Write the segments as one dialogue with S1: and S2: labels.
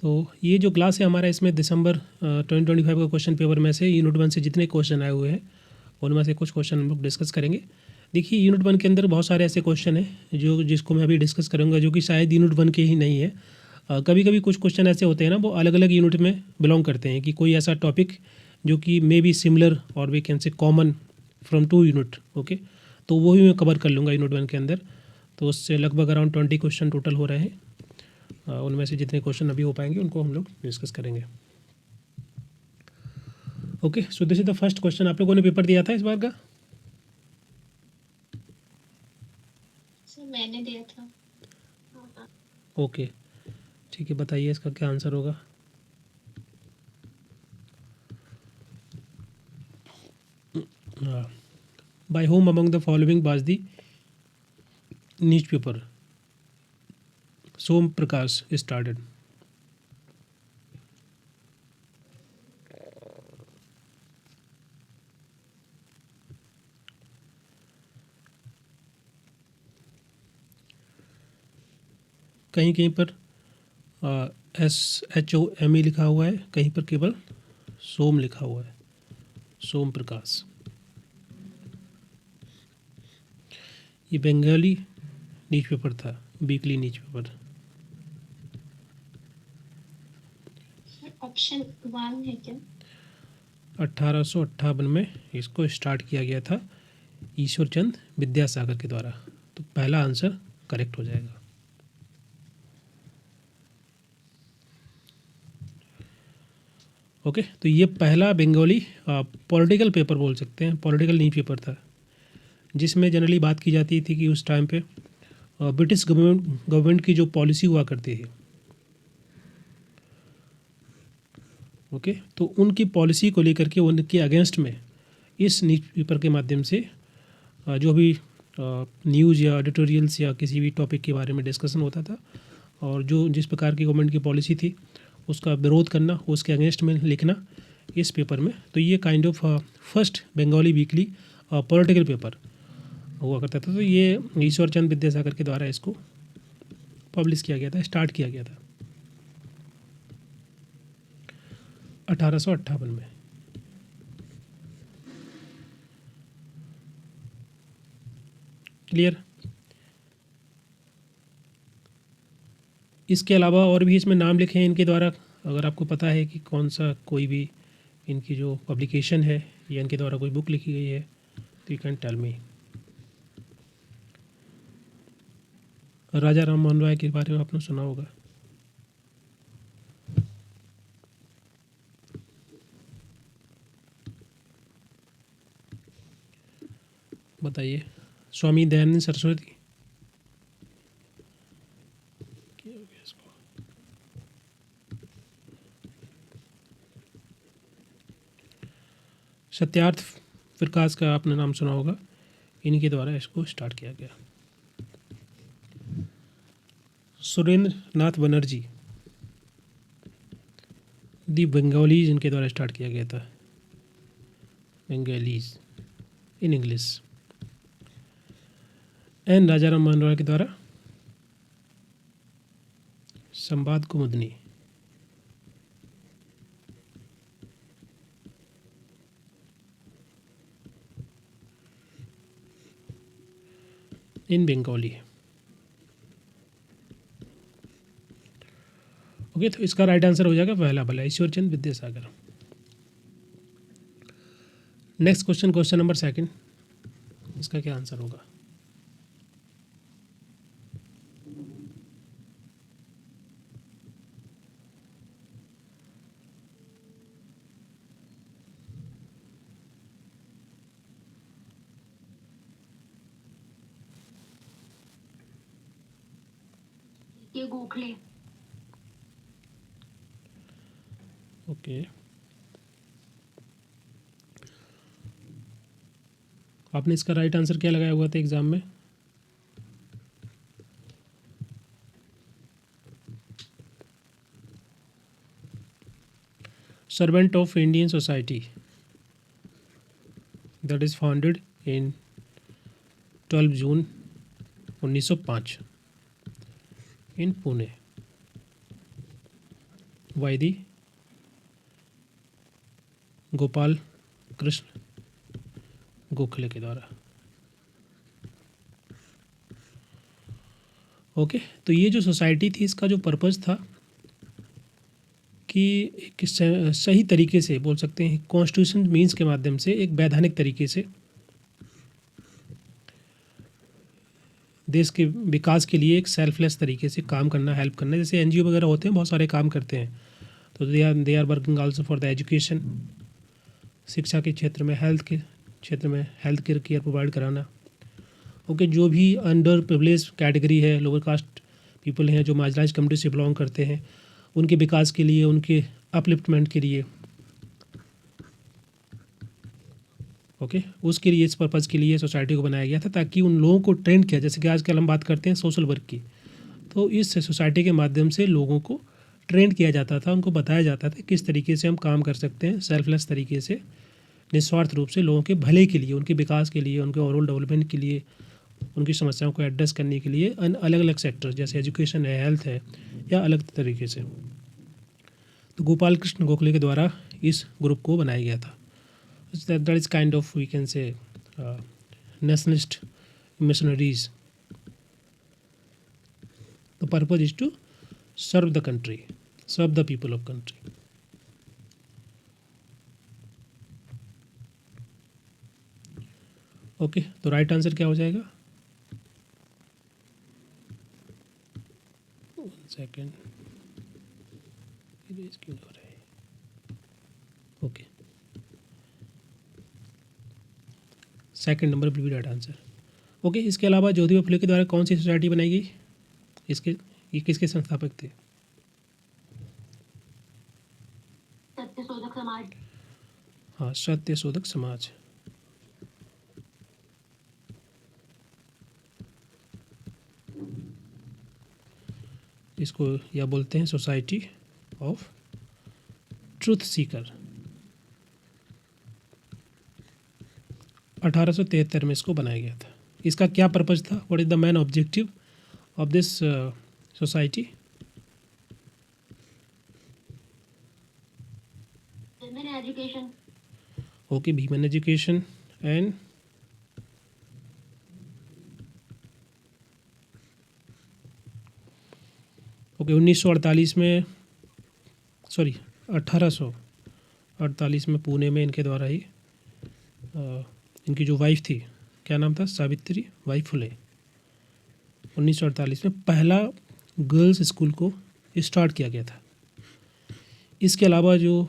S1: तो ये जो क्लास है हमारा, इसमें दिसंबर 2025 का क्वेश्चन पेपर में से यूनिट 1 से जितने क्वेश्चन आए हुए हैं उनमें से कुछ क्वेश्चन हम लोग डिस्कस करेंगे। देखिए यूनिट 1 के अंदर बहुत सारे ऐसे क्वेश्चन हैं जिसको मैं अभी डिस्कस करूँगा, जो कि शायद यूनिट 1 के ही नहीं है। कभी कभी कुछ क्वेश्चन ऐसे होते हैं ना, वो अलग अलग यूनिट में बिलोंग करते हैं, कि कोई ऐसा टॉपिक जो कि मे बी सिमिलर और we can say common from 2 unit. Okay, तो वो भी मैं कवर कर लूँगा यूनिट 1 के अंदर। तो उससे लगभग अराउंड 20 क्वेश्चन टोटल हो रहे हैं। उनमें से जितने क्वेश्चन अभी हो पाएंगे उनको हम लोग डिस्कस करेंगे। Okay, so this is the first question. आप लोगों ने पेपर दिया था इस बार का?
S2: सर मैंने दिया था।
S1: ओके, ठीक है, बताइए इसका क्या आंसर होगा। By whom among the following was the newspaper Som Prakash started? कहीं कहीं पर SHOME लिखा हुआ है, कहीं पर केवल सोम लिखा हुआ है, सोम प्रकाश। ये बंगाली न्यूज पेपर था, वीकली न्यूज पेपर।
S2: ऑप्शन 1 है क्या?
S1: 1858 में इसको स्टार्ट किया गया था ईश्वरचंद विद्यासागर के द्वारा। तो पहला आंसर करेक्ट हो जाएगा। ओके, तो ये पहला बंगाली पॉलिटिकल पेपर बोल सकते हैं, पॉलिटिकल न्यूज पेपर था, जिसमें जनरली बात की जाती थी कि उस टाइम पे ब्रिटिश गवर्नमेंट की जो पॉलिसी हुआ करती थी, ओके, तो उनकी पॉलिसी को लेकर के उनके अगेंस्ट में इस न्यूज पेपर के माध्यम से जो भी न्यूज़ या एडिटोरियल्स या किसी भी टॉपिक के बारे में डिस्कशन होता था, और जो जिस प्रकार की गवर्नमेंट की पॉलिसी थी उसका विरोध करना, उसके अगेंस्ट में लिखना इस पेपर में। तो ये kind of first Bengali weekly political paper हुआ करता था। तो ये ईश्वरचंद विद्यासागर के द्वारा इसको पब्लिश किया गया था, स्टार्ट किया गया था 1858 में। क्लियर? इसके अलावा और भी इसमें नाम लिखे हैं इनके द्वारा, अगर आपको पता है कि कौन सा कोई भी इनकी जो पब्लिकेशन है या इनके द्वारा कोई बुक लिखी गई है, तो यू कैन टेल मी। राजा राम मोहन राय के बारे में आपने सुना होगा। बताइए। स्वामी दयानंद सरस्वती। सत्यार्थ प्रकाश का आपने नाम सुना होगा, इनके द्वारा इसको स्टार्ट किया गया। सुरेंद्र नाथ बनर्जी, दी बंगालीज, इनके द्वारा स्टार्ट किया गया था, बंगालीज इन इंग्लिश। एन राजा राम मोहन राय के द्वारा संवाद कुमुदनी, इन बंगाली। ओके, तो इसका राइट आंसर हो जाएगा पहला वाला, Ishwarchand Vidyasagar. Next question, question number 2, इसका क्या आंसर होगा?
S2: ये गोखले।
S1: ओके, आपने इसका राइट आंसर क्या लगाया हुआ था एग्जाम में? Servant of Indian society that is founded in 12 जून 1905 इन पुणे। वायदी गोपाल कृष्ण गोखले के द्वारा। ओके, तो ये जो सोसाइटी थी इसका जो पर्पज़ था कि एक सही तरीके से बोल सकते हैं कॉन्स्टिट्यूशन मीन्स के माध्यम से एक वैधानिक तरीके से देश के विकास के लिए एक सेल्फलेस तरीके से काम करना, हेल्प करना। जैसे एनजीओ वगैरह होते हैं, बहुत सारे काम करते हैं, तो they are working also for the education, शिक्षा के क्षेत्र में, हेल्थ के क्षेत्र में, हेल्थ केयर प्रोवाइड कराना। ओके, जो भी अंडर प्रिविलेज कैटेगरी है, लोअर कास्ट पीपल हैं, जो मार्जिनाइज्ड कम्युनिटी से बिलोंग करते हैं, उनके विकास के लिए, उनके अपलिफ्टमेंट के लिए। ओके, उसके लिए, इस पर्पज़ के लिए सोसाइटी को बनाया गया था, ताकि उन लोगों को ट्रेंड किया, जैसे कि आजकल हम बात करते हैं सोशल वर्क की, तो इस सोसाइटी के माध्यम से लोगों को ट्रेंड किया जाता था, उनको बताया जाता था किस तरीके से हम काम कर सकते हैं सेल्फलेस तरीके से, निस्वार्थ रूप से लोगों के भले के लिए, उनके विकास के लिए, उनके ओवरऑल डेवलपमेंट के लिए, उनकी समस्याओं को एड्रेस करने के लिए अलग अलग सेक्टर जैसे एजुकेशन है, हेल्थ है, या अलग तरीके से। तो गोपाल कृष्ण गोखले के द्वारा इस ग्रुप को बनाया गया था। That is kind of we can say nationalist missionaries. The purpose is to serve the country, serve the people of country. Okay, तो राइट आंसर क्या हो जाएगा? सेकेंड, क्यों हो रहा है? Okay, second number will be right answer. Okay, इसके अलावा ज्योतिबा फुले के द्वारा कौन सी सोसाइटी बनाई गई? ये किसके संस्थापक थे?
S2: सत्यशोधक समाज।
S1: हाँ, सत्यशोधक समाज। इसको या बोलते हैं सोसाइटी ऑफ ट्रूथ सीकर। 1873 में इसको बनाया गया था। इसका क्या पर्पज़ था? What is the main objective of this society?
S2: Education.
S1: Okay, women education and okay 1948 में, सॉरी 1848 में पुणे में इनके द्वारा ही इनकी जो वाइफ थी, क्या नाम था? सावित्री बाई फुले। 1948 में पहला गर्ल्स स्कूल को स्टार्ट किया गया था। इसके अलावा जो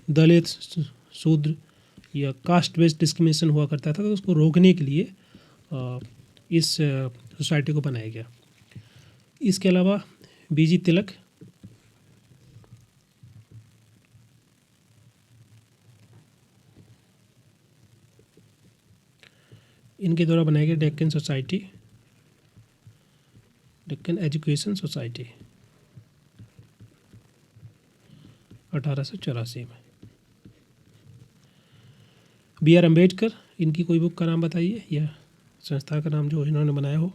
S1: दलित, शूद्र या कास्ट बेस्ड डिस्क्रिमिनेशन हुआ करता था, तो उसको रोकने के लिए इस सोसाइटी को बनाया गया। इसके अलावा बीजी तिलक, इनके द्वारा बनाया गया Deccan society, Deccan education society 1884 में। बी आर अम्बेडकर, इनकी कोई बुक का नाम बताइए या संस्था का नाम जो इन्होंने बनाया हो।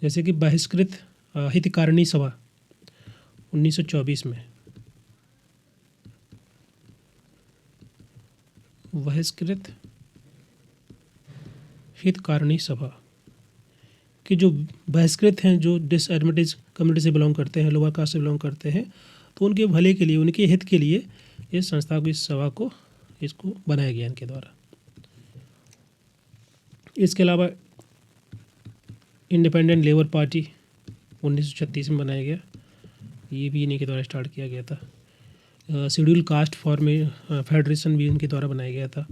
S1: जैसे कि बहिष्कृत हितकारिणी सभा 1924 में, बहिष्कृत हितकारिणी सभा कि जो बहिष्कृत हैं, जो डिसएडवांटेज कम्युनिटी से बिलोंग करते हैं, लोअर कास्ट से बिलोंग करते हैं, तो उनके भले के लिए, उनके हित के लिए इस संस्था को, इस सभा को, इसको बनाया गया इनके द्वारा। इसके अलावा इंडिपेंडेंट लेबर पार्टी 1936 में बनाया गया, ये भी इन्हीं के द्वारा स्टार्ट किया गया था। शेड्यूल कास्ट फेडरेशन भी इनके द्वारा बनाया गया था।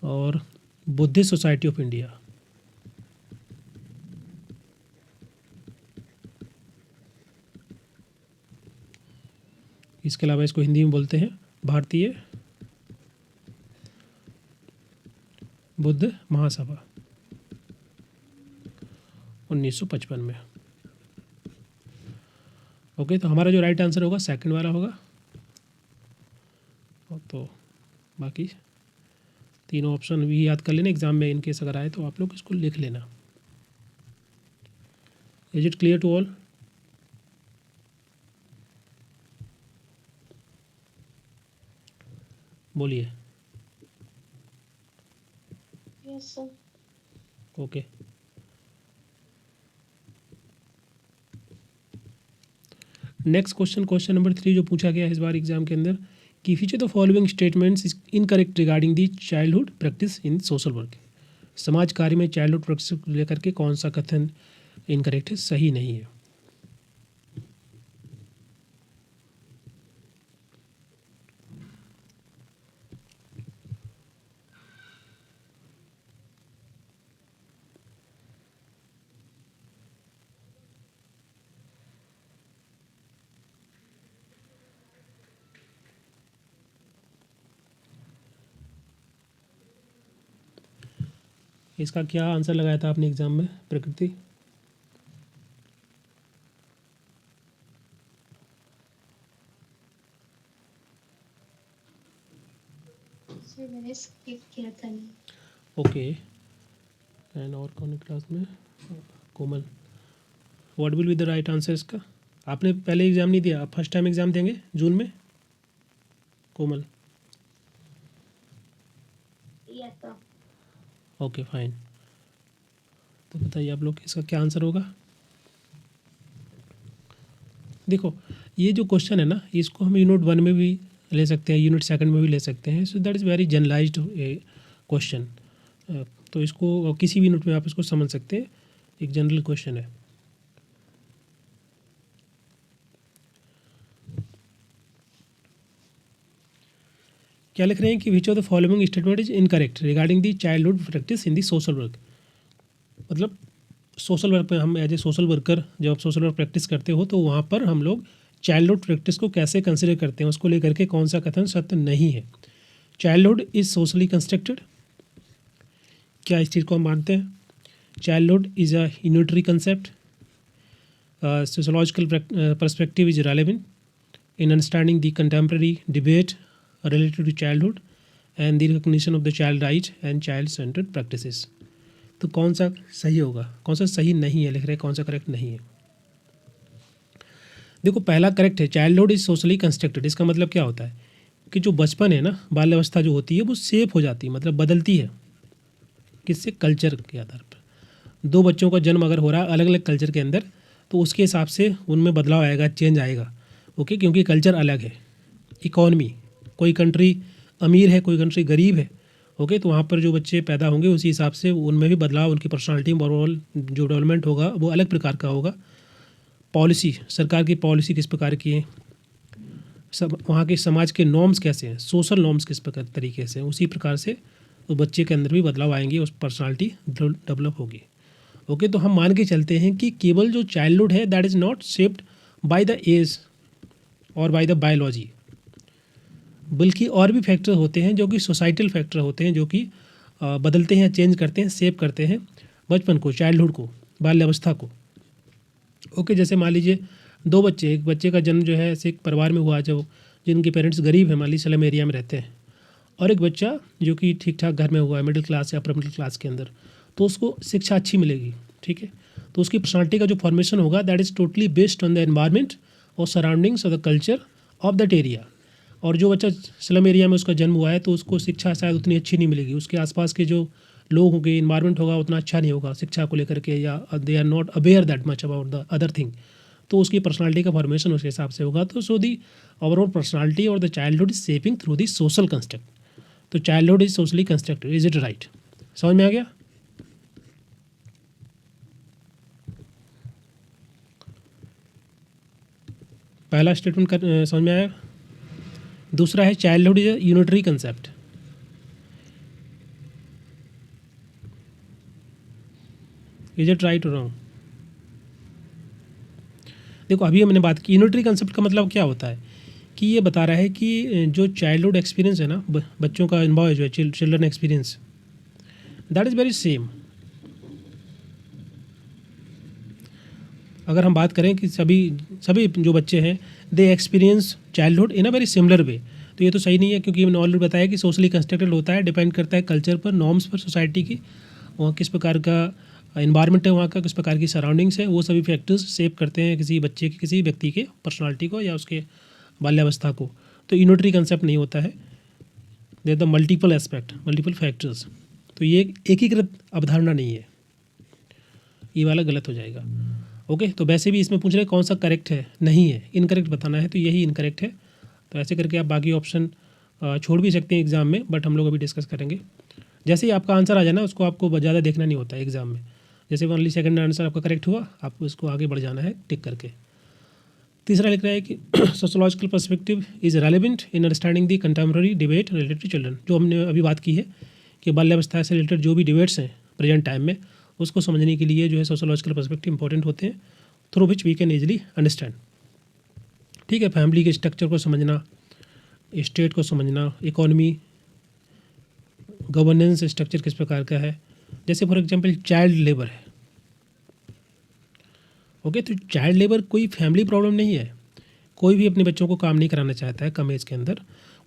S1: और बुद्धिस्ट सोसाइटी ऑफ इंडिया, इसके अलावा इसको हिंदी में बोलते हैं भारतीय बुद्ध महासभा 1955 में। ओके, तो हमारा जो राइट आंसर होगा सेकंड वाला होगा, तो बाकी तीनों ऑप्शन भी याद कर लेना, एग्जाम में इनकेस अगर आए तो आप लोग इसको लिख लेना। Is it clear to all? बोलिए।
S2: Yes sir.
S1: Okay. Next question, question number 3 जो पूछा गया है इस बार एग्जाम के अंदर, कि which of the following statements is incorrect regarding the childhood practice in social work. समाज कार्य में चाइल्डहुड प्रैक्टिस को लेकर के कौन सा कथन इनकरेक्ट है, सही नहीं है? इसका क्या आंसर लगाया था आपने एग्जाम में, प्रकृति?
S2: सर मैंने स्किप किया था नहीं।
S1: ओके। एंड और कौन क्लास में? Komal. What will be the right answer इसका? आपने पहले एग्ज़ाम नहीं दिया, आप फर्स्ट टाइम एग्ज़ाम देंगे जून में? Komal.
S2: Yes sir.
S1: Okay fine. तो बताइए आप लोग इसका क्या आंसर होगा? देखो ये जो क्वेश्चन है ना, इसको हम यूनिट 1 में भी ले सकते हैं, यूनिट 2 में भी ले सकते हैं। So that is very generalised question. तो इसको किसी भी यूनिट में आप इसको समझ सकते हैं, एक जनरल क्वेश्चन है। क्या लिख रहे हैं कि which of the following statement is incorrect regarding the childhood practice in the social work. मतलब सोशल वर्क में हम एज ए सोशल वर्कर जब आप सोशल वर्क प्रैक्टिस करते हो तो वहाँ पर हम लोग चाइल्डहुड प्रैक्टिस को कैसे कंसिडर करते हैं, उसको लेकर के कौन सा कथन सत्य नहीं है। चाइल्डहुड इज सोशली कंस्ट्रक्टेड, क्या इस चीज़ को हम मानते हैं? Childhood is a unitary concept, sociological perspective is relevant in understanding the contemporary debate related to childhood and the recognition of the child right and child-centered practices। तो कौन सा सही होगा, कौन सा सही नहीं है लिख रहे हैं, कौन सा करेक्ट नहीं है? देखो पहला करेक्ट है, चाइल्डहुड इज सोशली कंस्ट्रक्टेड। इसका मतलब क्या होता है कि जो बचपन है ना, बाल्यावस्था जो होती है वो सेप हो जाती है, मतलब बदलती है। किससे? कल्चर के आधार पर। दो बच्चों का जन्म अगर हो रहा है अलग अलग कल्चर के अंदर तो उसके हिसाब से उनमें बदलाव आएगा, चेंज आएगा। ओके, क्योंकि कल्चर अलग है। इकॉनमी, कोई कंट्री अमीर है, कोई कंट्री गरीब है। ओके, तो वहाँ पर जो बच्चे पैदा होंगे उसी हिसाब से उनमें भी बदलाव, उनकी पर्सनालिटी में ओवरऑल जो डेवलपमेंट होगा वो अलग प्रकार का होगा। पॉलिसी, सरकार की पॉलिसी किस प्रकार की है, सब वहाँ के समाज के नॉर्म्स कैसे हैं, सोशल नॉर्म्स किस प्रकार तरीके से हैं, उसी प्रकार से उस बच्चे के अंदर भी बदलाव आएंगे, उस पर्सनालिटी डेवलप होगी। ओके, तो हम मान के चलते हैं कि केवल जो चाइल्डहुड है that is not shaped by the age और बाय द बायोलॉजी, बल्कि और भी फैक्टर होते हैं जो कि सोसाइटल फैक्टर होते हैं, जो कि बदलते हैं, चेंज करते हैं, शेप करते हैं बचपन को, चाइल्डहुड को, बाल्यावस्था को। ओके, जैसे मान लीजिए दो बच्चे, एक बच्चे का जन्म जो है ऐसे एक परिवार में हुआ जो जिनके पेरेंट्स गरीब हैं, मान लीजिए स्लम एरिया में रहते हैं, और एक बच्चा जो कि ठीक ठाक घर में हुआ है, मिडिल क्लास या अपर मिडिल क्लास के अंदर, तो उसको शिक्षा अच्छी मिलेगी। ठीक है, तो उसकी पर्सनालिटी का जो फॉर्मेशन होगा that is totally based on the environment और surroundings of the culture of that area. और जो बच्चा स्लम एरिया में उसका जन्म हुआ है तो उसको शिक्षा शायद उतनी अच्छी नहीं मिलेगी, उसके आसपास के जो लोग होंगे, इन्वायरमेंट होगा उतना अच्छा नहीं होगा शिक्षा को लेकर के, या they are not aware that much about the other thing, तो उसकी पर्सनालिटी का फॉर्मेशन उसके हिसाब से होगा। तो सो दी ओवरऑल पर्सनालिटी और the childhood is shaping through the social construct. तो childhood is socially constructed, is it right? समझ में आ गया? पहला स्टेटमेंट समझ में आया। दूसरा है childhood is a unitary concept. Is it right और रॉन्ग? देखो अभी हमने बात की यूनिटरी कंसेप्ट का मतलब क्या होता है कि ये बता रहा है कि जो चाइल्डहुड एक्सपीरियंस है ना, बच्चों का अनुभव है जो है, children experience, that is very same. अगर हम बात करें कि सभी जो बच्चे हैं they experience childhood in a very similar way, तो ये तो सही नहीं है, क्योंकि मैंने ऑलरेडी बताया कि सोशली कंस्ट्रक्टेड होता है, डिपेंड करता है कल्चर पर, नॉर्म्स पर, सोसाइटी की, वहाँ किस प्रकार का इन्वायरमेंट है, वहाँ का किस प्रकार की सराउंडिंग्स है, वो सभी फैक्टर्स शेप करते हैं किसी बच्चे की, किसी व्यक्ति के पर्सनालिटी को या उसके बाल्यावस्था को। तो यूनिटरी कंसेप्ट नहीं होता है, there the multiple aspect, multiple factors. तो ये एकीकृत अवधारणा नहीं है, ये वाला गलत हो जाएगा। ओके, तो वैसे भी इसमें पूछ रहे कौन सा करेक्ट है, नहीं है, इनकरेक्ट बताना है, तो यही इनकरेक्ट है। तो ऐसे करके आप बाकी ऑप्शन छोड़ भी सकते हैं एग्ज़ाम में, बट हम लोग अभी डिस्कस करेंगे। जैसे ही आपका आंसर आ जाए ना, उसको आपको ज़्यादा देखना नहीं होता है एग्ज़ाम में। जैसे ओनली सेकंड आंसर आपका करेक्ट हुआ, आपको उसको आगे बढ़ जाना है टिक करके। तीसरा लिख रहा है कि sociological perspective is relevant in understanding the contemporary debate related to children. जो हमने अभी बात की है कि बाल्यावस्था से रिलेटेड जो भी डिबेट्स हैं प्रेजेंट टाइम में, उसको समझने के लिए जो है सोशोलॉजिकल पर्सपेक्टिव इंपॉर्टेंट होते हैं, through which we can easily understand. ठीक है, फैमिली के स्ट्रक्चर को समझना, स्टेट को समझना, इकोनॉमी, गवर्नेंस स्ट्रक्चर किस प्रकार का है। जैसे फॉर एग्जांपल चाइल्ड लेबर है, ओके, तो चाइल्ड लेबर कोई फैमिली प्रॉब्लम नहीं है। कोई भी अपने बच्चों को काम नहीं कराना चाहता है कम एज के अंदर,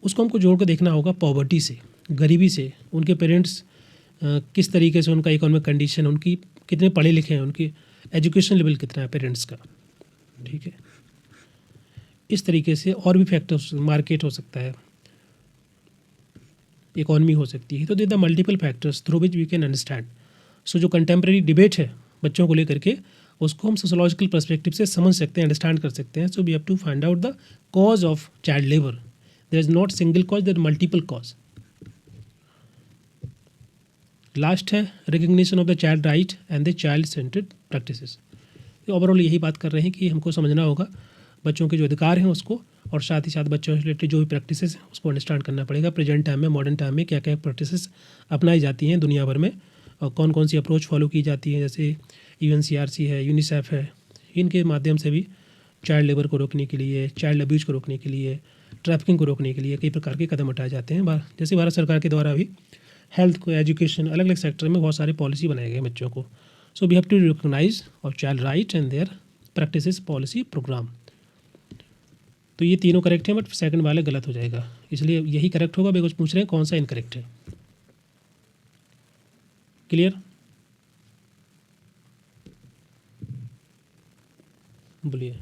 S1: उसको हमको जोड़ कर देखना होगा पॉवर्टी से, गरीबी से। उनके पेरेंट्स किस तरीके से, उनका इकोनॉमिक कंडीशन, उनकी कितने पढ़े लिखे हैं, उनकी एजुकेशन लेवल कितना है पेरेंट्स का। ठीक है, इस तरीके से और भी फैक्टर्स, मार्केट हो सकता है, इकोनॉमी हो सकती है। तो they the multiple factors through which we can understand. So जो कंटेम्प्रेरी डिबेट है बच्चों को लेकर के, उसको हम सोशोलॉजिकल पर्सपेक्टिव से समझ सकते हैं, अंडरस्टैंड कर सकते हैं। So we have to find out the cause of child labour. There is not single cause, there multiple cause. Last है recognition of the child right and the child centred practices. Overall यही बात कर रहे हैं कि हमको समझना होगा बच्चों के जो अधिकार हैं उसको, और साथ ही साथ बच्चों से रिलेटेड जो भी प्रैक्टिसेस हैं उसको अंडरस्टैंड करना पड़ेगा। प्रेजेंट टाइम में, मॉडर्न टाइम में क्या क्या प्रैक्टिसेस अपनाई जाती हैं दुनिया भर में, और कौन कौन सी अप्रोच फॉलो की जाती है। जैसे UNCRC है, यूनिसेफ है, इनके माध्यम से भी चाइल्ड लेबर को रोकने के लिए, चाइल्ड अब्यूज को रोकने के लिए, ट्रैफिकिंग को रोकने के लिए कई प्रकार के कदम उठाए जाते हैं। जैसे भारत सरकार के द्वारा भी हेल्थ को, एजुकेशन, अलग अलग सेक्टर में बहुत सारे पॉलिसी बनाए गए बच्चों को। So we have to recognise of child right and their practices, policy, programme. तो ये तीनों करेक्ट हैं, बट सेकंड वाले गलत हो जाएगा, इसलिए यही करेक्ट होगा। बिकॉज पूछ रहे हैं कौन सा इनकरेक्ट है। क्लियर? बोलिए।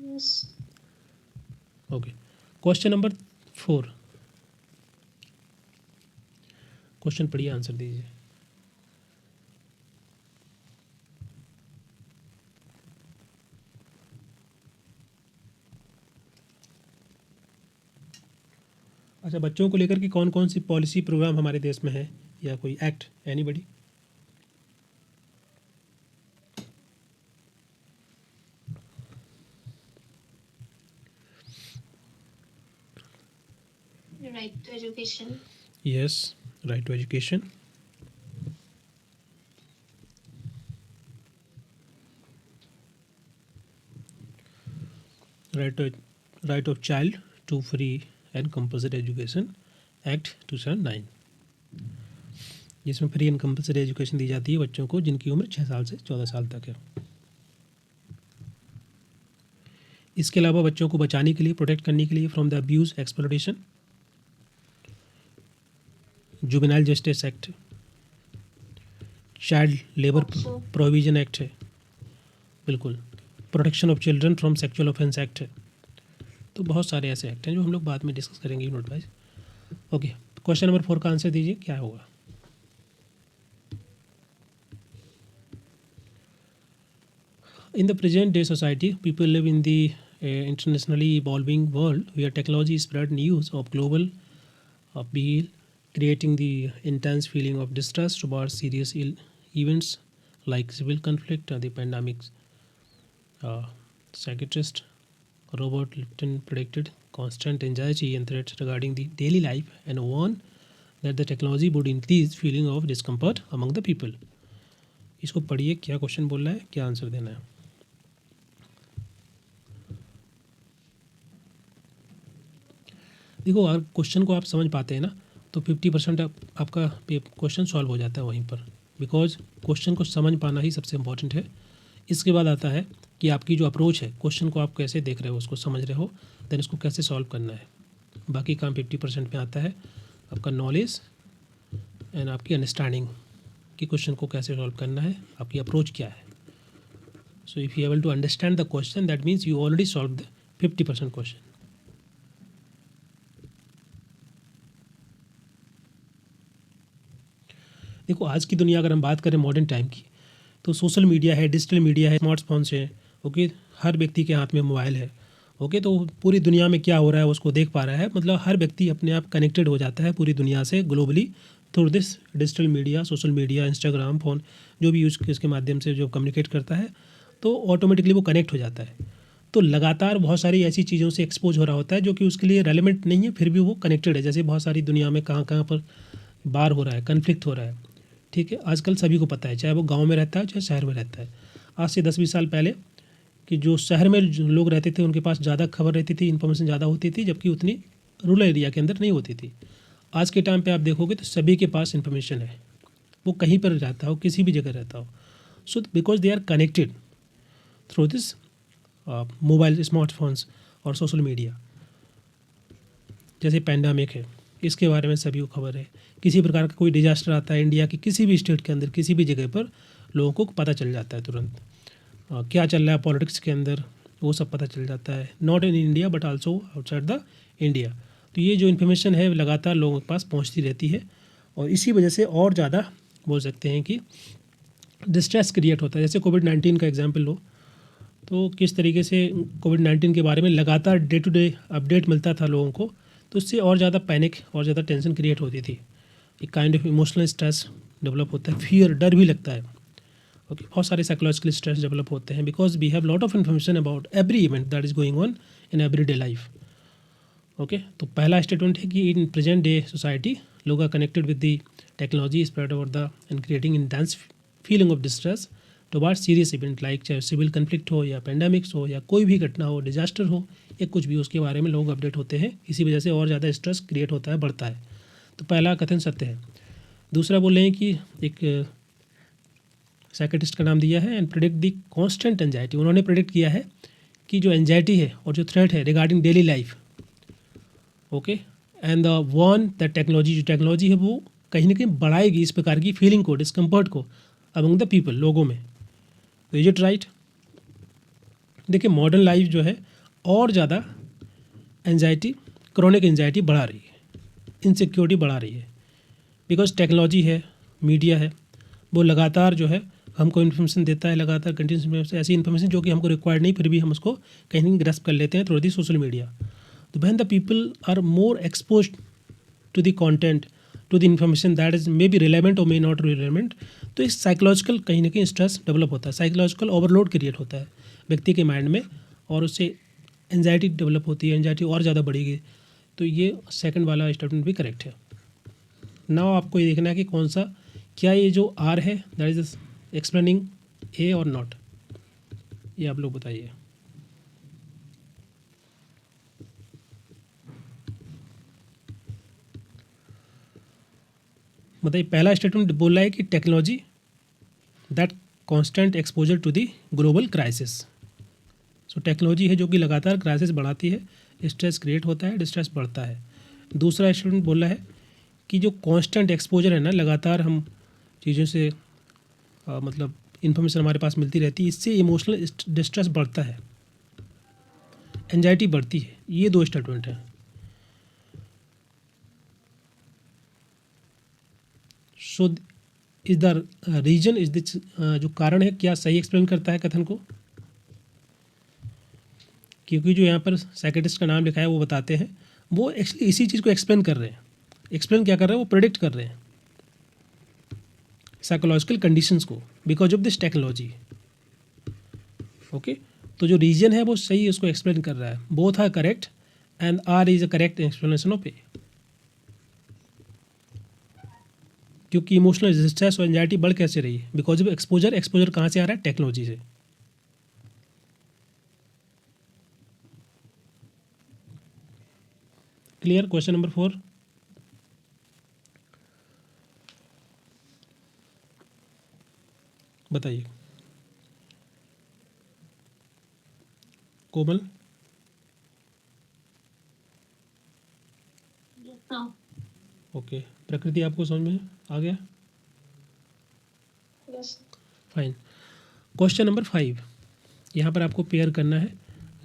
S2: Yes.
S1: Okay, question number 4। Question पढ़िए, आंसर दीजिए। अच्छा, बच्चों को लेकर के कौन कौन सी पॉलिसी, प्रोग्राम हमारे देश में है, या कोई act, anybody?
S2: Right to education.
S1: Yes, right to education. Right of child to free and compulsory education act 2009, जिसमें फ्री एंड कंपल्सरी एजुकेशन दी जाती है बच्चों को जिनकी उम्र 6 साल से 14 साल तक है। इसके अलावा बच्चों को बचाने के लिए, प्रोटेक्ट करने के लिए from the abuse, exploitation, juvenile justice act, child labour
S2: Also.
S1: Provision act है, बिल्कुल, protection of children from sexual offence act है। तो बहुत सारे ऐसे एक्ट हैं जो हम लोग बाद में डिस्कस करेंगे unit wise. Okay, question number 4 का आंसर दीजिए, क्या होगा? In the present day society, people live in the internationally evolving world where technology spread news of global upheaval, creating the intense feeling of distrust towards serious events like civil conflict and the pandemics. Psychiatrist Robert Lipton predicted constant anxiety and threats regarding the daily life and warned that the technology would increase feeling of discomfort among the people. इसको पढ़िए, क्या question बोल रहा है, क्या answer देना है। देखो, अगर क्वेश्चन को आप समझ पाते हैं ना, तो 50% आपका क्वेश्चन सॉल्व हो जाता है वहीं पर, बिकॉज क्वेश्चन को समझ पाना ही सबसे इम्पोर्टेंट है। इसके बाद आता है कि आपकी जो अप्रोच है, क्वेश्चन को आप कैसे देख रहे हो, उसको समझ रहे हो, देन इसको कैसे सॉल्व करना है। बाकी काम 50% में आता है आपका नॉलेज एंड आपकी अंडरस्टैंडिंग कि क्वेश्चन को कैसे सॉल्व करना है, आपकी अप्रोच क्या है। So if you able to understand the question, that means you already solve the 50% question. देखो, आज की दुनिया अगर हम बात करें मॉडर्न टाइम की, तो सोशल मीडिया है, डिजिटल मीडिया है, स्मार्टफोन्स है, ओके, हर व्यक्ति के हाथ में मोबाइल है, ओके। तो पूरी दुनिया में क्या हो रहा है उसको देख पा रहा है, मतलब हर व्यक्ति अपने आप कनेक्टेड हो जाता है पूरी दुनिया से globally through this digital media, social media, Instagram, phone, जो भी यूज़ इसके माध्यम से जो कम्युनिकेट करता है, तो ऑटोमेटिकली वो कनेक्ट हो जाता है। तो लगातार बहुत सारी ऐसी चीज़ों से एक्सपोज हो रहा होता है जो कि उसके लिए रेलेवेंट नहीं है, फिर भी वो कनेक्टेड है। जैसे बहुत सारी दुनिया में कहाँ कहाँ पर बार हो रहा है, कन्फ्लिक्ट हो रहा है, ठीक है। आजकल सभी को पता है, चाहे वो गांव में रहता है चाहे शहर में रहता है। आज से 10-20 साल पहले कि जो शहर में जो लोग रहते थे उनके पास ज़्यादा खबर रहती थी, इन्फॉर्मेशन ज़्यादा होती थी, जबकि उतनी रूरल एरिया के अंदर नहीं होती थी। आज के टाइम पे आप देखोगे तो सभी के पास इन्फॉर्मेशन है, वो कहीं पर रहता हो, किसी भी जगह रहता हो। So because they are connected through this mobile, smartphones और सोशल मीडिया। जैसे पैंडामिक है, इसके बारे में सभी को खबर है। किसी प्रकार का कोई डिजास्टर आता है इंडिया की किसी भी स्टेट के अंदर, किसी भी जगह पर, लोगों को पता चल जाता है तुरंत। क्या चल रहा है पॉलिटिक्स के अंदर, वो सब पता चल जाता है, not in India but also outside the India. तो ये जो इन्फॉर्मेशन है लगातार लोगों के पास पहुंचती रहती है, और इसी वजह से और ज़्यादा बोल सकते हैं कि डिस्ट्रेस क्रिएट होता है। जैसे कोविड-19 का एग्जाम्पल लो, तो किस तरीके से कोविड-19 के बारे में लगातार डे टू डे अपडेट मिलता था लोगों को, तो उससे और ज़्यादा पैनिक और ज़्यादा टेंशन क्रिएट होती थी। एक kind of emotional stress develop होता है, फियर, डर भी लगता है, ओके। बहुत सारे साइकोलॉजिकल स्ट्रेस डेवलप होते हैं because we have lot of information about every event that is going on in every day life, okay. तो पहला स्टेटमेंट है कि इन प्रेजेंट डे सोसाइटी लोग are connected with the technology spread over the and creating intense feeling of distress towards serious event like चाहे civil conflict हो या pandemics हो या कोई भी घटना हो, डिजास्टर हो या कुछ भी, उसके बारे में लोग अपडेट होते हैं। इसी वजह से और ज़्यादा स्ट्रेस क्रिएट होता है, बढ़ता है। तो पहला कथन सत्य है। दूसरा बोल रहे हैं कि एक साइकेट्रिस्ट का नाम दिया है and predict the constant anxiety. उन्होंने प्रिडिक्ट किया है कि जो एंजाइटी है और जो थ्रेट है regarding daily life, okay, and the one the technology, जो टेक्नोलॉजी है वो कहीं ना कहीं बढ़ाएगी इस प्रकार की फीलिंग को, डिस्कम्फर्ट को अमंग द पीपल, लोगों में। तो इज इट राइट? देखिए, मॉडर्न लाइफ जो है और ज़्यादा एंजाइटी, क्रोनिक एंजाइटी बढ़ा रही है, इनसिक्योरिटी बढ़ा रही है, बिकॉज टेक्नोलॉजी है, मीडिया है, वो लगातार जो है हमको इन्फॉर्मेशन देता है, लगातार कंटिन्यूस ऐसी इन्फॉर्मेशन जो कि हमको रिक्वायर्ड नहीं, फिर भी हम उसको कहीं ना कहीं ग्रैस्प कर लेते हैं थ्रू दी सोशल मीडिया। तो when the people are more exposed to the content, to the information that is may be relevant और मे नॉट रिलेवेंट, तो एक साइकोलॉजिकल कहीं ना कहीं स्ट्रेस डेवलप होता है, साइकोलॉजिकल ओवरलोड क्रिएट होता है व्यक्ति के माइंड में, और उससे एंजाइटी डेवलप होती है, एंजाइटी और ज़्यादा बढ़ेगी। तो ये सेकंड वाला स्टेटमेंट भी करेक्ट है। नाउ आपको ये देखना है कि कौन सा, क्या ये जो आर है दैट इज एक्सप्लेनिंग ए और नॉट, ये आप लोग बताइए। बताइए, पहला स्टेटमेंट बोल रहा है कि technology that constant exposure to the global crisis. So technology है जो कि लगातार क्राइसिस बढ़ाती है, स्ट्रेस क्रिएट होता है, डिस्ट्रेस बढ़ता है। दूसरा स्टेटमेंट बोल रहा है कि जो कांस्टेंट एक्सपोजर है ना, लगातार हम चीज़ों से मतलब इन्फॉर्मेशन हमारे पास मिलती रहती है, इससे इमोशनल डिस्ट्रेस बढ़ता है, एंजाइटी बढ़ती है। ये दो स्टेटमेंट हैं। So is the reason is this, जो कारण है क्या सही एक्सप्लेन करता है कथन को? क्योंकि जो यहाँ पर साइकेट्रिस्ट का नाम लिखा है वो बताते हैं, वो एक्चुअली इसी चीज़ को एक्सप्लेन कर रहे हैं। एक्सप्लेन क्या कर रहे हैं? वो प्रेडिक्ट कर रहे हैं साइकोलॉजिकल कंडीशंस को because of this technology, okay. तो जो रीजन है वो सही उसको एक्सप्लेन कर रहा है। Both are correct and are is a correct explanation of A. क्योंकि इमोशनल स्ट्रेस और एंजाइटी बढ़ कैसे रही है? Because of exposure. एक्सपोजर कहाँ से आ रहा है? टेक्नोलॉजी से। क्लियर? क्वेश्चन नंबर 4 बताइए। कोमल?
S2: हाँ।
S1: ओके, प्रकृति आपको समझ में आ गया?
S2: यस।
S1: फाइन। क्वेश्चन नंबर 5, यहाँ पर आपको पेयर करना है।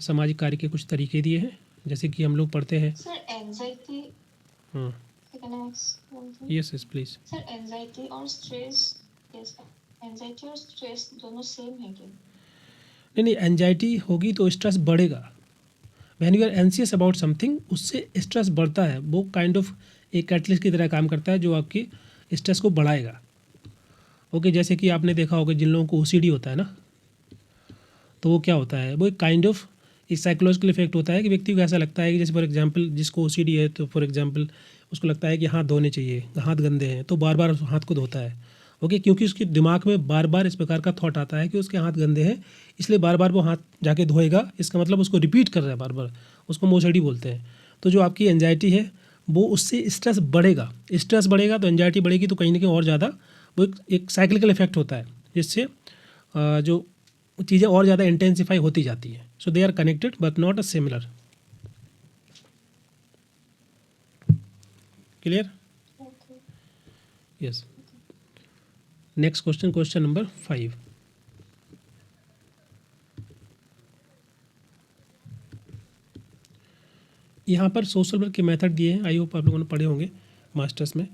S1: सामाजिक कार्य के कुछ तरीके दिए हैं, जैसे कि हम लोग पढ़ते हैं।
S2: सर एंजाइटी,
S1: हाँ,
S2: can I ask one thing?
S1: Yes yes please.
S2: Sir anxiety और स्ट्रेस, यस, एंजाइटी और स्ट्रेस दोनों सेम है क्या?
S1: नहीं नहीं, एंजाइटी होगी तो स्ट्रेस बढ़ेगा। When you are anxious about something, उससे स्ट्रेस बढ़ता है। वो काइंड ऑफ एक कैटलिस्ट की तरह काम करता है जो आपकी स्ट्रेस को बढ़ाएगा। ओके, जैसे कि आपने देखा होगा जिन लोगों को ओसीडी होता है ना, तो वो क्या होता है, वो एक काइंड ऑफ एक साइकोलॉजिकल इफेक्ट होता है कि व्यक्ति को ऐसा लगता है कि जैसे फॉर एग्जांपल जिसको ओसीडी है तो फॉर एग्जांपल उसको लगता है कि हाथ धोने चाहिए, हाथ गंदे हैं, तो बार बार हाथ को धोता है। ओके, क्योंकि उसके दिमाग में बार बार इस प्रकार का थॉट आता है कि उसके हाथ गंदे हैं, इसलिए बार बार वो हाथ जाके धोएगा। इसका मतलब उसको रिपीट कर रहा है बार बार, उसको ओसीडी बोलते हैं। तो जो आपकी एंजाइटी है वो उससे स्ट्रेस बढ़ेगा। स्ट्रेस बढ़ेगा तो एंजाइटी बढ़ेगी, तो कहीं ना कहीं और ज़्यादा वो एक साइक्लिकल इफेक्ट होता है, जिससे जो चीज़ें और ज़्यादा इंटेंसिफाई होती जाती हैं। So they are connected but not a similar. Clear?
S2: Okay.
S1: Yes. Next question, question number 5। यहाँ पर सोशल वर्क के मेथड दिए हैं। आई होप आप लोगों ने पढ़े होंगे मास्टर्स में।